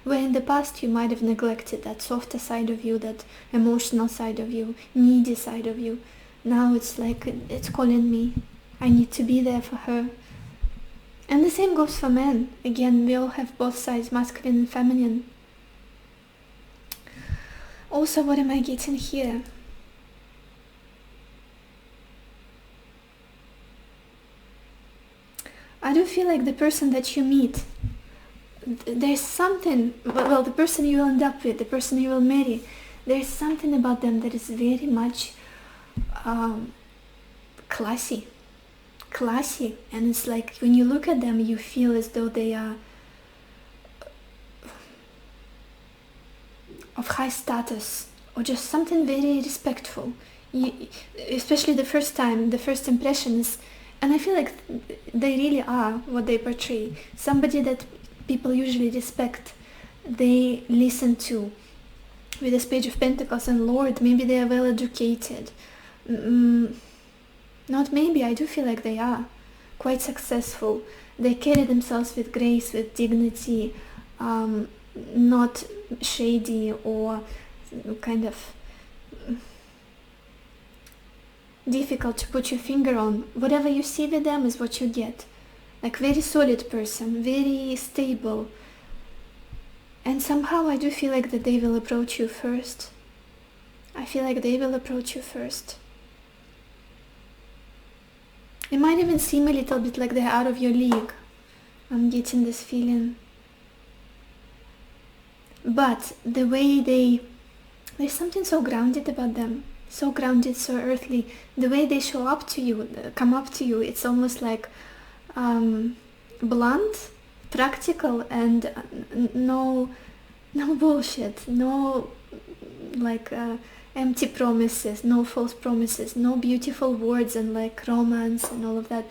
where in the past you might have neglected that softer side of you, that emotional side of you, needy side of you. Now it's like, it's calling me, I need to be there for her. And the same goes for men. Again, we all have both sides, masculine and feminine. Also, what am I getting here? I do feel like the person that you meet, there's something, well, the person you will end up with, the person you will marry, there's something about them that is very much classy, and it's like when you look at them, you feel as though they are of high status, or just something very respectful. Especially the first time, the first impression is, and I feel like they really are what they portray. Somebody that people usually respect, they listen to. With this Page of Pentacles and Lord, maybe they are well educated. Not maybe, I do feel like they are quite successful. They carry themselves with grace, with dignity, not shady or kind of difficult to put your finger on. Whatever you see with them is what you get. Like very solid person, very stable. And somehow I do feel like that they will approach you first. I feel like they will approach you first. It might even seem a little bit like they're out of your league. I'm getting this feeling. But the way there's something so grounded about them. So grounded, so earthly. The way they show up to you, come up to you, it's almost like blunt, practical, and no bullshit, no like empty promises, no false promises, no beautiful words and like romance and all of that.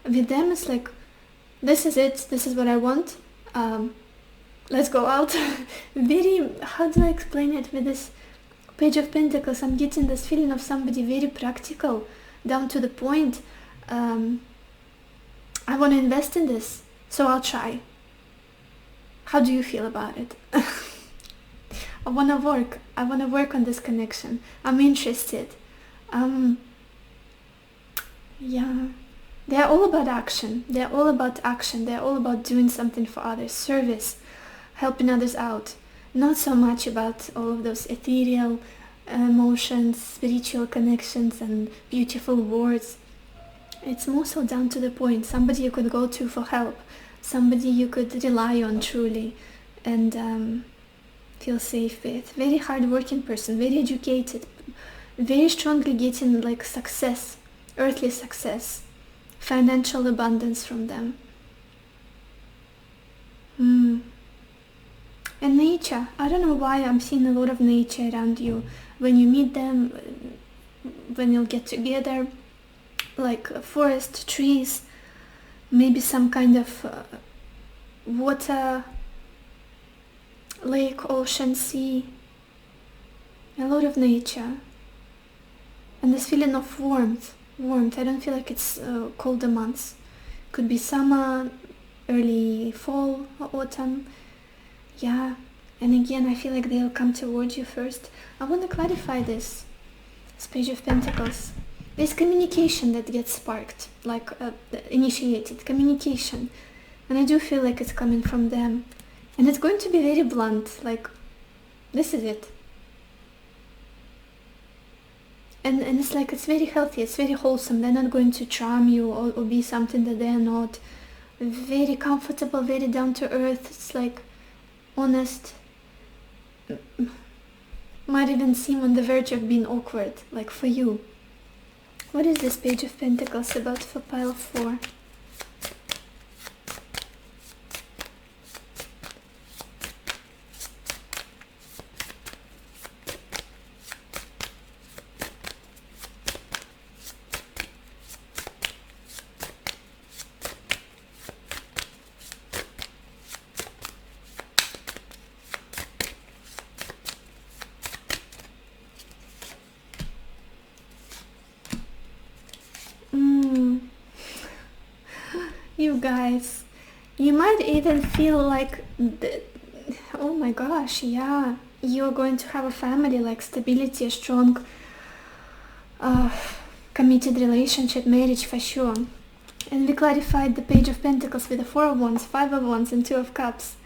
With them it's like, this is it, this is what I want, let's go out. Very, how do I explain it? With this Page of Pentacles, I'm getting this feeling of somebody very practical, down to the point. I want to invest in this, so I'll try. How do you feel about it? I want to work on this connection. I'm interested. Yeah, they're all about action. They're all about doing something for others, service, helping others out. Not so much about all of those ethereal emotions, spiritual connections and beautiful words. It's more so down to the point. Somebody you could go to for help, somebody you could rely on truly and feel safe with. Very hard-working person, very educated, very strongly getting like success, earthly success, financial abundance from them. And nature, I don't know why I'm seeing a lot of nature around you. When you meet them, when you'll get together, like a forest, trees, maybe some kind of water, lake, ocean, sea, a lot of nature. And this feeling of warmth. I don't feel like it's colder months. Could be summer, early fall, or autumn. Yeah, and again, I feel like they'll come towards you first. I want to clarify this Page of Pentacles. There's communication that gets sparked, like initiated communication. And I do feel like it's coming from them. And it's going to be very blunt, like, this is it. And it's like, it's very healthy, it's very wholesome. They're not going to charm you or be something that they're not. Very comfortable, very down to earth. It's like honest. Might even seem on the verge of being awkward, like for you. What is this Page of Pentacles about for pile 4? You guys, you might even feel like, oh my gosh, yeah, you're going to have a family, like stability, a strong, committed relationship, marriage for sure. And we clarified the Page of Pentacles with the 4 of Wands, 5 of Wands, and 2 of Cups.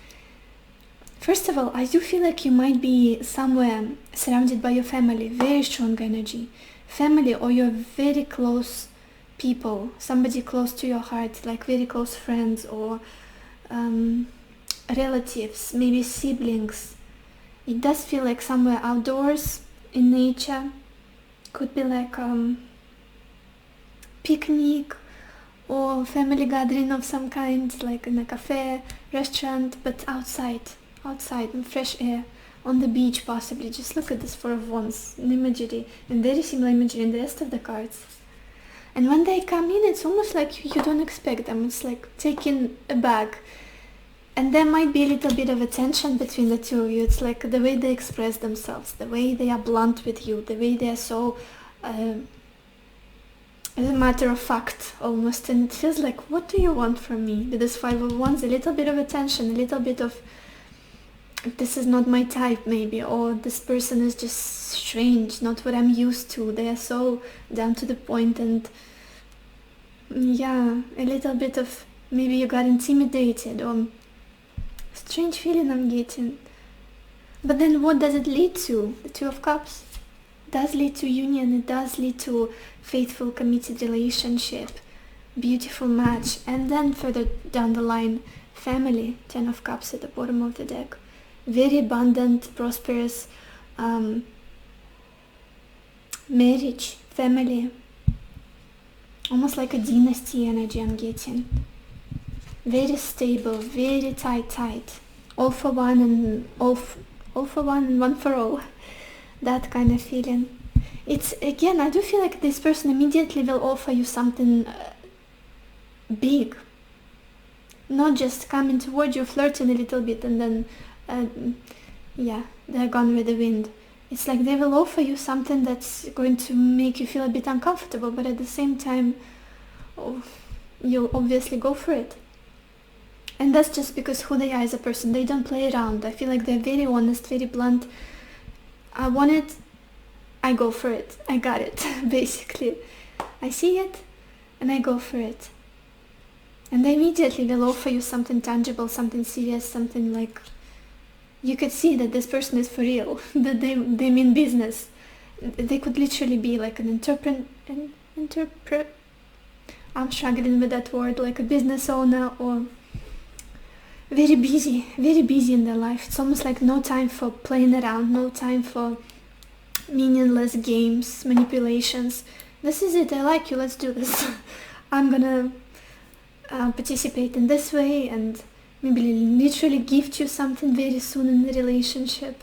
First of all, I do feel like you might be somewhere surrounded by your family, very strong energy. Family or your very close people, somebody close to your heart, like very close friends or relatives, maybe siblings. It does feel like somewhere outdoors in nature. Could be like picnic or family gathering of some kind, like in a cafe, restaurant, but outside in fresh air, on the beach possibly. Just look at this 4 of Wands in imagery, and very similar imagery in the rest of the cards. And when they come in, it's almost like you don't expect them. It's like taking a bag And there might be a little bit of a tension between the two of you. It's like the way they express themselves, the way they are blunt with you, the way they are so as a matter of fact almost. And it feels like, what do you want from me? With this 5 of Wands, a little bit of a tension, a little bit of, this is not my type maybe, or this person is just strange, not what I'm used to. They are so down to the point, and yeah, a little bit of, maybe you got intimidated, or strange feeling I'm getting. But then what does it lead to? The 2 of Cups does lead to union. It does lead to faithful, committed relationship, beautiful match. And then further down the line, family. 10 of Cups at the bottom of the deck. Very abundant, prosperous marriage, family. Almost like a dynasty energy I'm getting. Very stable, very tight. All for one and all for one and one for all. That kind of feeling. It's, again, I do feel like this person immediately will offer you something big. Not just coming towards you, flirting a little bit, and then yeah, they're gone with the wind. It's like they will offer you something that's going to make you feel a bit uncomfortable, but at the same time, you'll obviously go for it. And that's just because who they are as a person. They don't play around. I feel like they're very honest, very blunt. I want it, I go for it. I got it, basically. I see it, and I go for it. And they immediately will offer you something tangible, something serious, something like, you could see that this person is for real, that they mean business. They could literally be like an I'm struggling with that word, like a business owner, or very busy in their life. It's almost like no time for playing around, no time for meaningless games, manipulations. This is it, I like you, let's do this. I'm gonna participate in this way, and maybe literally gift you something very soon in the relationship.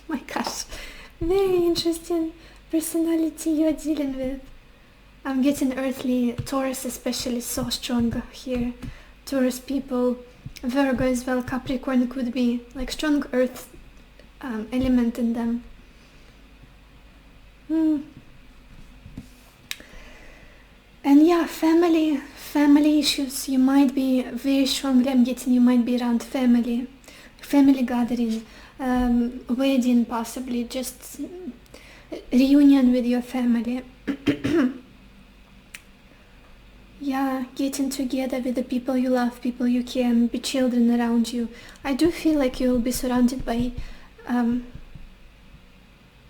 My gosh, very interesting personality you're dealing with. I'm getting earthly, Taurus especially, so strong here. Taurus people, Virgo as well, Capricorn could be like strong earth element in them. And yeah, family issues. You might be very strongly, I'm getting, you might be around family gathering, wedding possibly, just reunion with your family. Yeah, getting together with the people you love, people you care, maybe children around you. I do feel like you will be surrounded by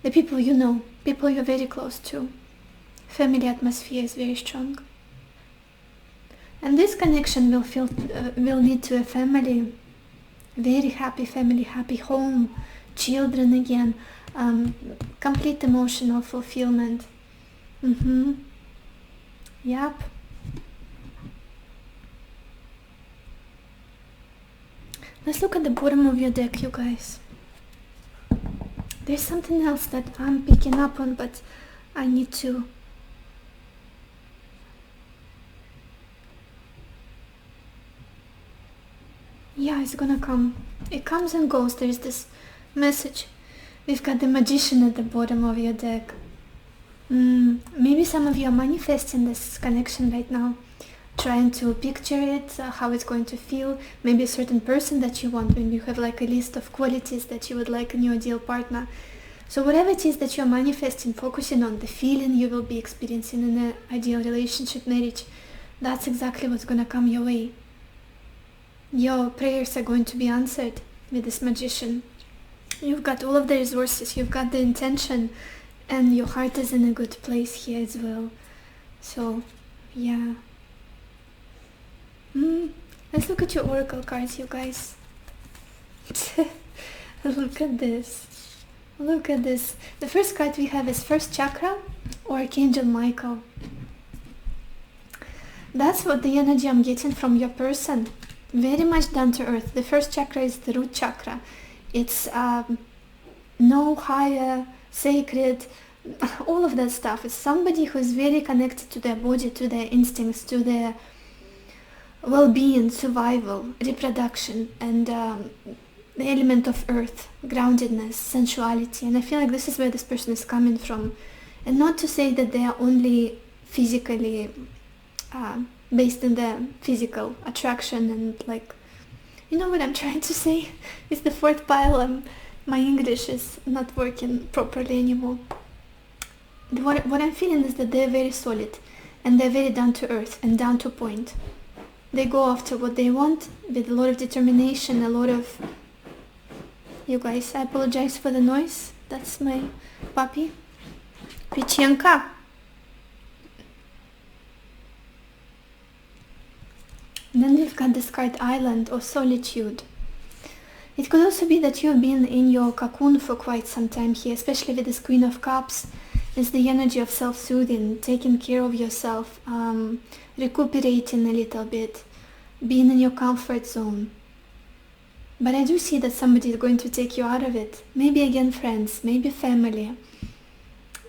the people you know, people you're very close to. Family atmosphere is very strong. And this connection will lead to a family, very happy family, happy home, children again, complete emotional fulfillment. Yep. Let's look at the bottom of your deck, you guys. There's something else that I'm picking up on, but I need to... Yeah, it's gonna come. It comes and goes. There's this message. We've got the Magician at the bottom of your deck. Maybe some of you are manifesting this connection right now, trying to picture it, how it's going to feel. Maybe a certain person that you want. Maybe you have like a list of qualities that you would like in your ideal partner. So whatever it is that you're manifesting, focusing on, the feeling you will be experiencing in an ideal relationship, marriage, that's exactly what's gonna come your way. Your prayers are going to be answered with this Magician. You've got all of the resources, you've got the intention, and your heart is in a good place here as well. So, yeah. Let's look at your oracle cards, you guys. Look at this. Look at this. The first card we have is First Chakra or Archangel Michael. That's what the energy I'm getting from your person. Very much down to earth. The first chakra is the root chakra. It's no higher, sacred, all of that stuff. It's somebody who's very connected to their body, to their instincts, to their well-being, survival, reproduction, and the element of earth, groundedness, sensuality. And I feel like this is where this person is coming from. And not to say that they are only physically based in the physical attraction and like, you know what I'm trying to say? It's the fourth pile. My English is not working properly anymore. What I'm feeling is that they're very solid and they're very down to earth and down to point. They go after what they want with a lot of determination, a lot of... You guys, I apologize for the noise. That's my puppy. Pechenka. Then we've got this card, Island or Solitude. It could also be that you've been in your cocoon for quite some time here, especially with this Queen of Cups. It's the energy of self-soothing, taking care of yourself, recuperating a little bit, being in your comfort zone. But I do see that somebody is going to take you out of it. Maybe again friends, maybe family.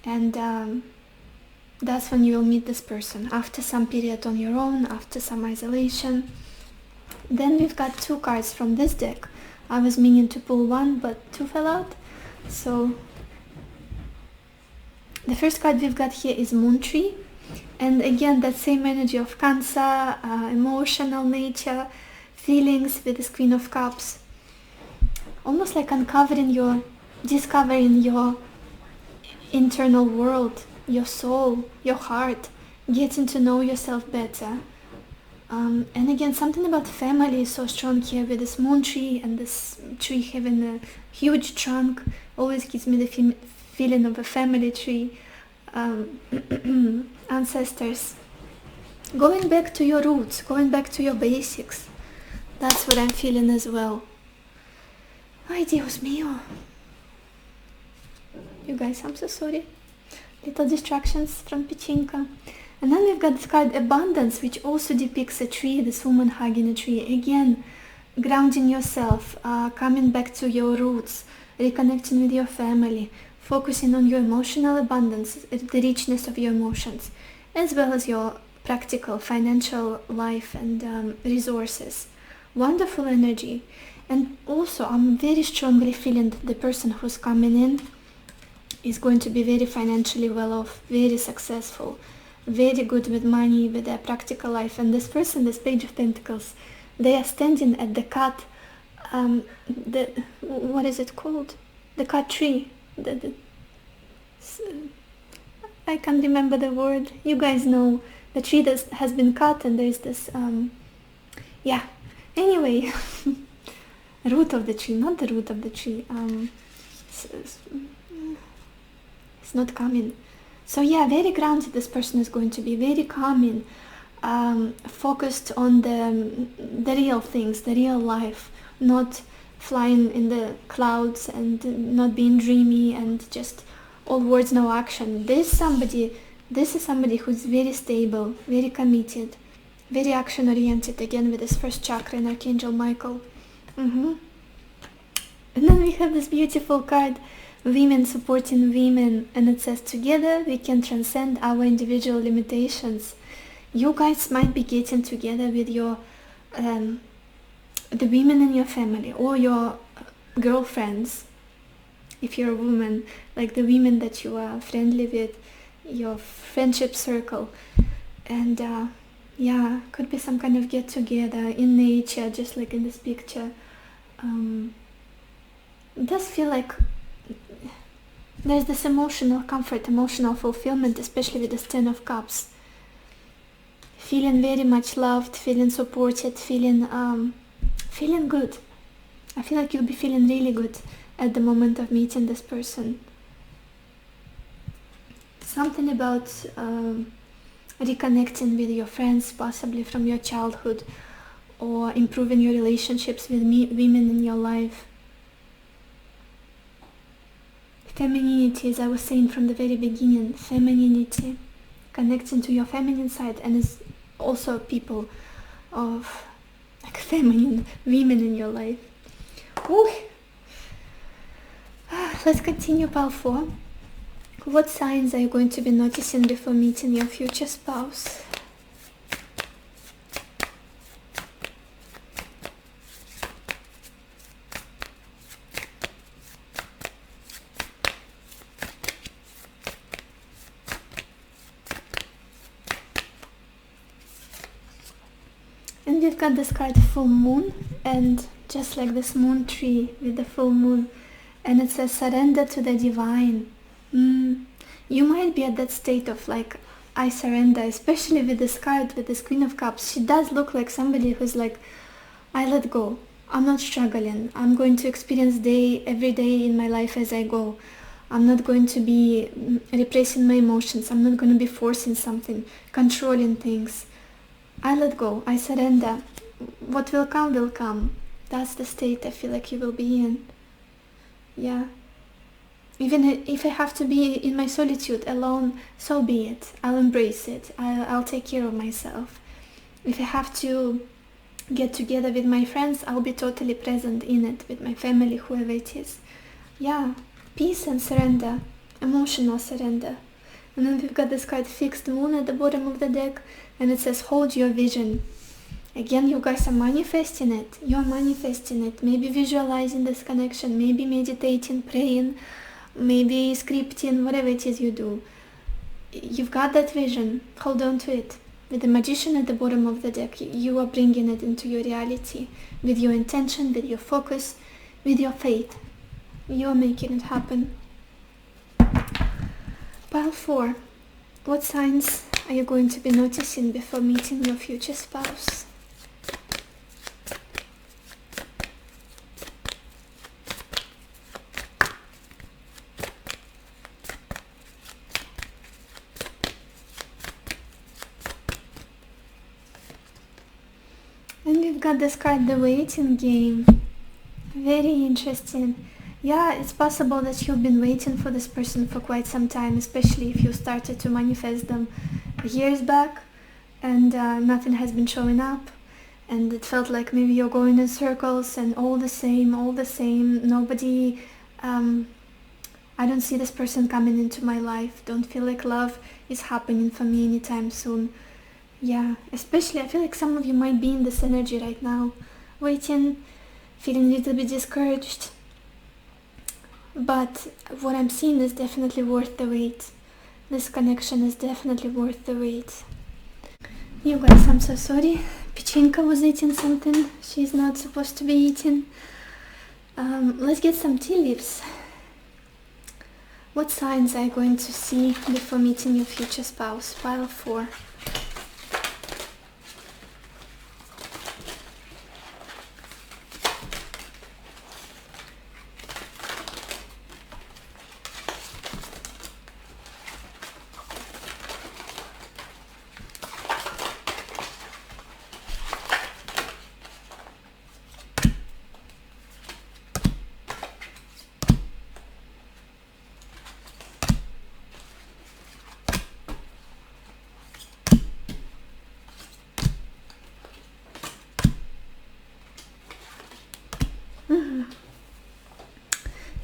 And that's when you'll meet this person, after some period on your own, after some isolation. Then we've got two cards from this deck. I was meaning to pull one, but two fell out. So the first card we've got here is Moon Tree. And again, that same energy of Cancer, emotional nature, feelings with this Queen of Cups. Almost like discovering your internal world, your soul, your heart, getting to know yourself better. And again, something about family is so strong here with this Moon Tree, and this tree having a huge trunk always gives me the feeling of a family tree. Ancestors. Going back to your roots, going back to your basics. That's what I'm feeling as well. Ay, Dios mío. You guys, I'm so sorry. Little distractions from Pechenka. And then we've got this card, Abundance, which also depicts a tree, this woman hugging a tree. Again, grounding yourself, coming back to your roots, reconnecting with your family, focusing on your emotional abundance, the richness of your emotions, as well as your practical, financial life and resources. Wonderful energy. And also, I'm very strongly feeling that the person who's coming in is going to be very financially well off, very successful, very good with money, with their practical life. And this person, this Page of Pentacles, they are standing at the cut, what is it called? The cut tree. I can't remember the word. You guys know the tree that has been cut, and there's this, yeah. Anyway, root of the tree, not the root of the tree. It's not coming. So yeah, very grounded this person is going to be, very calming, focused on the real things, the real life, not flying in the clouds and not being dreamy and just all words, no action. This is somebody who's very stable, very committed, very action oriented, again with this first chakra in Archangel Michael. And then we have this beautiful card, Women Supporting Women, and it says, together we can transcend our individual limitations. You guys might be getting together with your the women in your family or your girlfriends, if you're a woman, like the women that you are friendly with, your friendship circle. And yeah, could be some kind of get together in nature, just like in this picture. It does feel like there's this emotional comfort, emotional fulfillment, especially with this Ten of Cups. Feeling very much loved, feeling supported, feeling good. I feel like you'll be feeling really good at the moment of meeting this person. Something about reconnecting with your friends, possibly from your childhood, or improving your relationships with women in your life. Femininity, as I was saying from the very beginning, femininity, connecting to your feminine side, and is also people of like feminine women in your life. Ooh. Let's continue, pile 4. What signs are you going to be noticing before meeting your future spouse? we've got this card full moon, and just like this moon tree with the full moon, and it says surrender to the divine. You might be at that state of like, I surrender, especially with this card, with this Queen of Cups. She does look like somebody who's like, I let go. I'm not struggling. I'm going to experience every day in my life as I go. I'm not going to be repressing my emotions. I'm not going to be forcing something, controlling things. I let go. I surrender. What will come will come. That's the state I feel like you will be in. Yeah. Even if I have to be in my solitude alone, so be it. I'll embrace it. I'll take care of myself. If I have to get together with my friends, I'll be totally present in it, with my family, whoever it is. Yeah, peace and surrender, emotional surrender. And then we've got this card Fixed Moon at the bottom of the deck, and it says hold your vision. Again, you guys are manifesting it. You're manifesting it. Maybe visualizing this connection, maybe meditating, praying, maybe scripting, whatever it is you do. You've got that vision. Hold on to it. With the Magician at the bottom of the deck, you are bringing it into your reality with your intention, with your focus, with your faith. You are making it happen. Pile 4. What signs are you going to be noticing before meeting your future spouse? And we've got this card, the Waiting Game. Very interesting. Yeah, it's possible that you've been waiting for this person for quite some time, especially if you started to manifest them years back and nothing has been showing up, and it felt like maybe you're going in circles and all the same, nobody, I don't see this person coming into my life, don't feel like love is happening for me anytime soon. Yeah, especially I feel like some of you might be in this energy right now, waiting, feeling a little bit discouraged. But what I'm seeing is definitely worth the wait. This connection is definitely worth the wait. You guys, I'm so sorry. Pichinka was eating something she's not supposed to be eating. Let's get some tea leaves. What signs are you going to see before meeting your future spouse? Pile 4.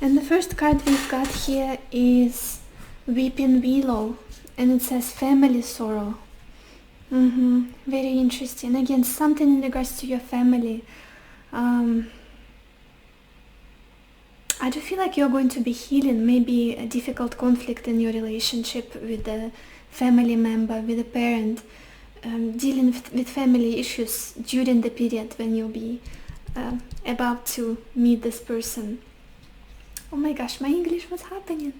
And the first card we've got here is Weeping Willow, and it says family sorrow. Very interesting. Again, something in regards to your family. I do feel like you're going to be healing maybe a difficult conflict in your relationship with a family member, with a parent, dealing with family issues during the period when you'll be about to meet this person. Oh my gosh, my English was happening.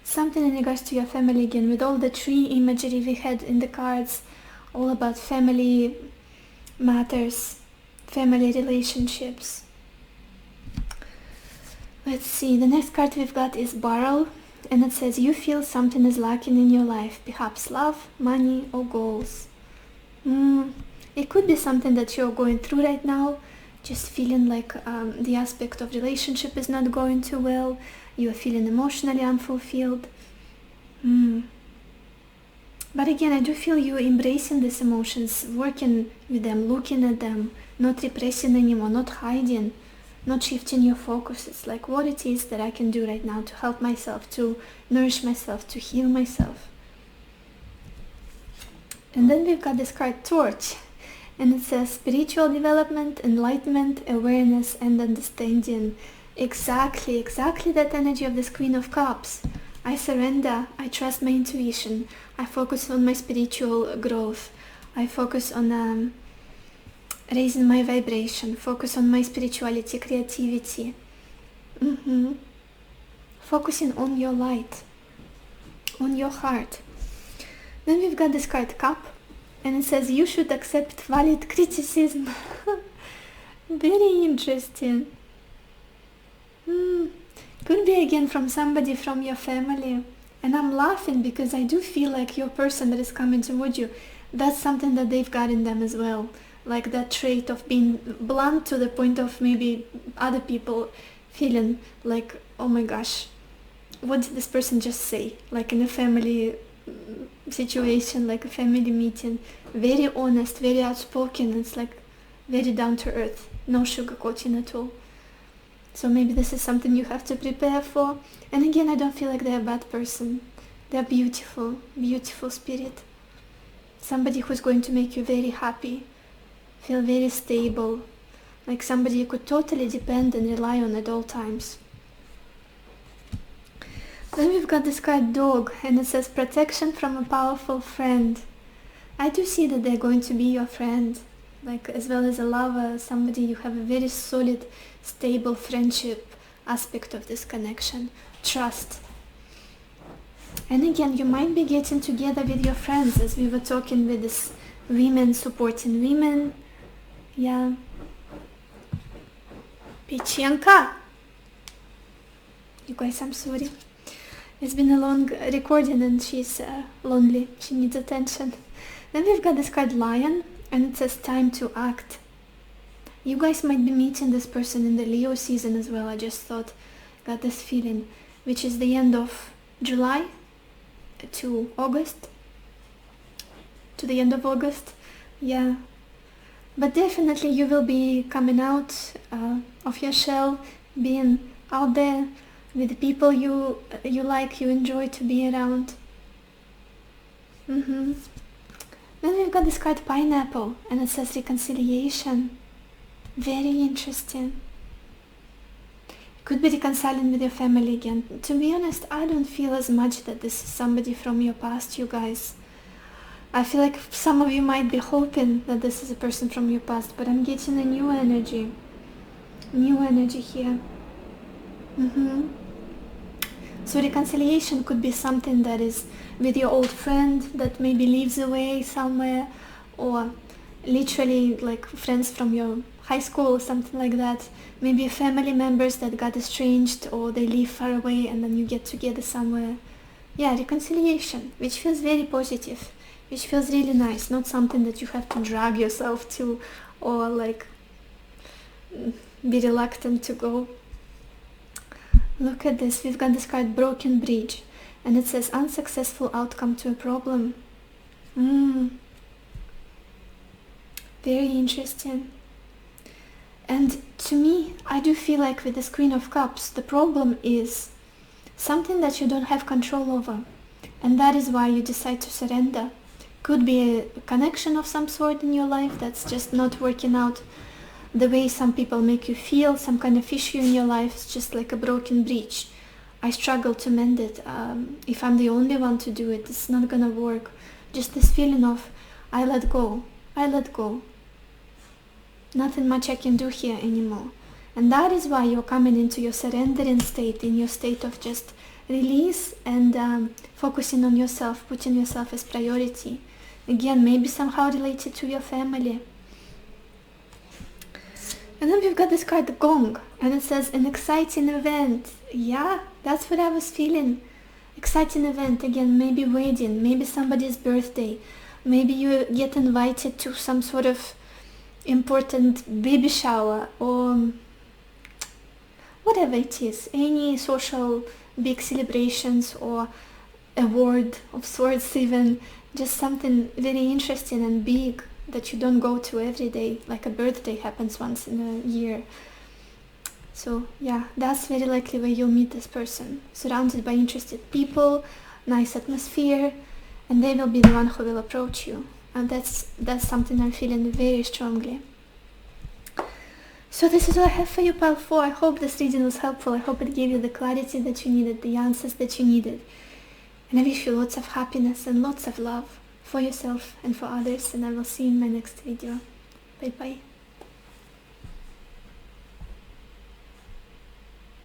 Something in regards to your family again, with all the tree imagery we had in the cards, all about family matters, family relationships. Let's see, the next card we've got is Barrel, and it says you feel something is lacking in your life, perhaps love, money, or goals. It could be something that you're going through right now, just feeling like the aspect of relationship is not going too well, you're feeling emotionally unfulfilled. But again, I do feel you embracing these emotions, working with them, looking at them, not repressing anymore, not hiding, not shifting your focus. It's like what it is that I can do right now to help myself, to nourish myself, to heal myself. And then we've got this card Torch, and it says spiritual development, enlightenment, awareness, and understanding. Exactly that energy of this Queen of Cups. I surrender, I trust my intuition, I focus on my spiritual growth, I focus on raising my vibration, focus on my spirituality, creativity. Focusing on your light, on your heart. Then we've got this card Cup, and it says you should accept valid criticism. Very interesting. Could be again from somebody from your family. And I'm laughing because I do feel like your person that is coming toward you, that's something that they've got in them as well. Like that trait of being blunt to the point of maybe other people feeling like, oh my gosh, what did this person just say? Like in a family situation, like a family meeting. Very honest, very outspoken. It's like very down to earth. No sugarcoating at all. So maybe this is something you have to prepare for. And again, I don't feel like they're a bad person. They're beautiful, beautiful spirit. Somebody who's going to make you very happy, feel very stable, like somebody you could totally depend and rely on at all times. Then we've got this card Dog, and it says protection from a powerful friend. I do see that they're going to be your friend, like as well as a lover, somebody you have a very solid, stable friendship aspect of this connection, trust. And again, you might be getting together with your friends, as we were talking with this women supporting women. Yeah. Pechenka! You guys, I'm sorry. It's been a long recording and she's lonely. She needs attention. Then we've got this card Lion, and it says time to act. You guys might be meeting this person in the Leo season as well. I just thought, got this feeling, which is the end of July to August. To the end of August. Yeah. But definitely you will be coming out of your shell, being out there with the people you like, you enjoy to be around. Then we've got this card Pineapple, and it says reconciliation. Very interesting. Could be reconciling with your family again. To be honest, I don't feel as much that this is somebody from your past, you guys. I feel like some of you might be hoping that this is a person from your past, but I'm getting a new energy. New energy here. So reconciliation could be something that is with your old friend that maybe lives away somewhere, or literally like friends from your high school or something like that. Maybe family members that got estranged or they live far away and then you get together somewhere. Yeah, reconciliation, which feels very positive, which feels really nice, not something that you have to drag yourself to or like be reluctant to go. Look at this, we've got this card Broken Bridge, and it says unsuccessful outcome to a problem. Very interesting. And to me, I do feel like with this Queen of Cups, the problem is something that you don't have control over, and that is why you decide to surrender. Could be a connection of some sort in your life that's just not working out the way some people make you feel, some kind of issue in your life. It's just like a broken bridge. I struggle to mend it. If I'm the only one to do it, it's not gonna work. Just this feeling of, I let go. Nothing much I can do here anymore. And that is why you're coming into your surrendering state, in your state of just release and focusing on yourself, putting yourself as priority. Again, maybe somehow related to your family. And then we've got this card, the Gong, and it says an exciting event. Yeah, that's what I was feeling. Exciting event, again, maybe wedding, maybe somebody's birthday, maybe you get invited to some sort of important baby shower, or whatever it is, any social big celebrations or award of sorts, even just something very interesting and big that you don't go to every day, like a birthday happens once in a year. So yeah, that's very likely where you'll meet this person, surrounded by interested people, nice atmosphere, and they will be the one who will approach you. And that's something I'm feeling very strongly. So this is all I have for you, Pile 4. I hope this reading was helpful. I hope it gave you the clarity that you needed, the answers that you needed. And I wish you lots of happiness and lots of love for yourself and for others. And I will see you in my next video. Bye bye.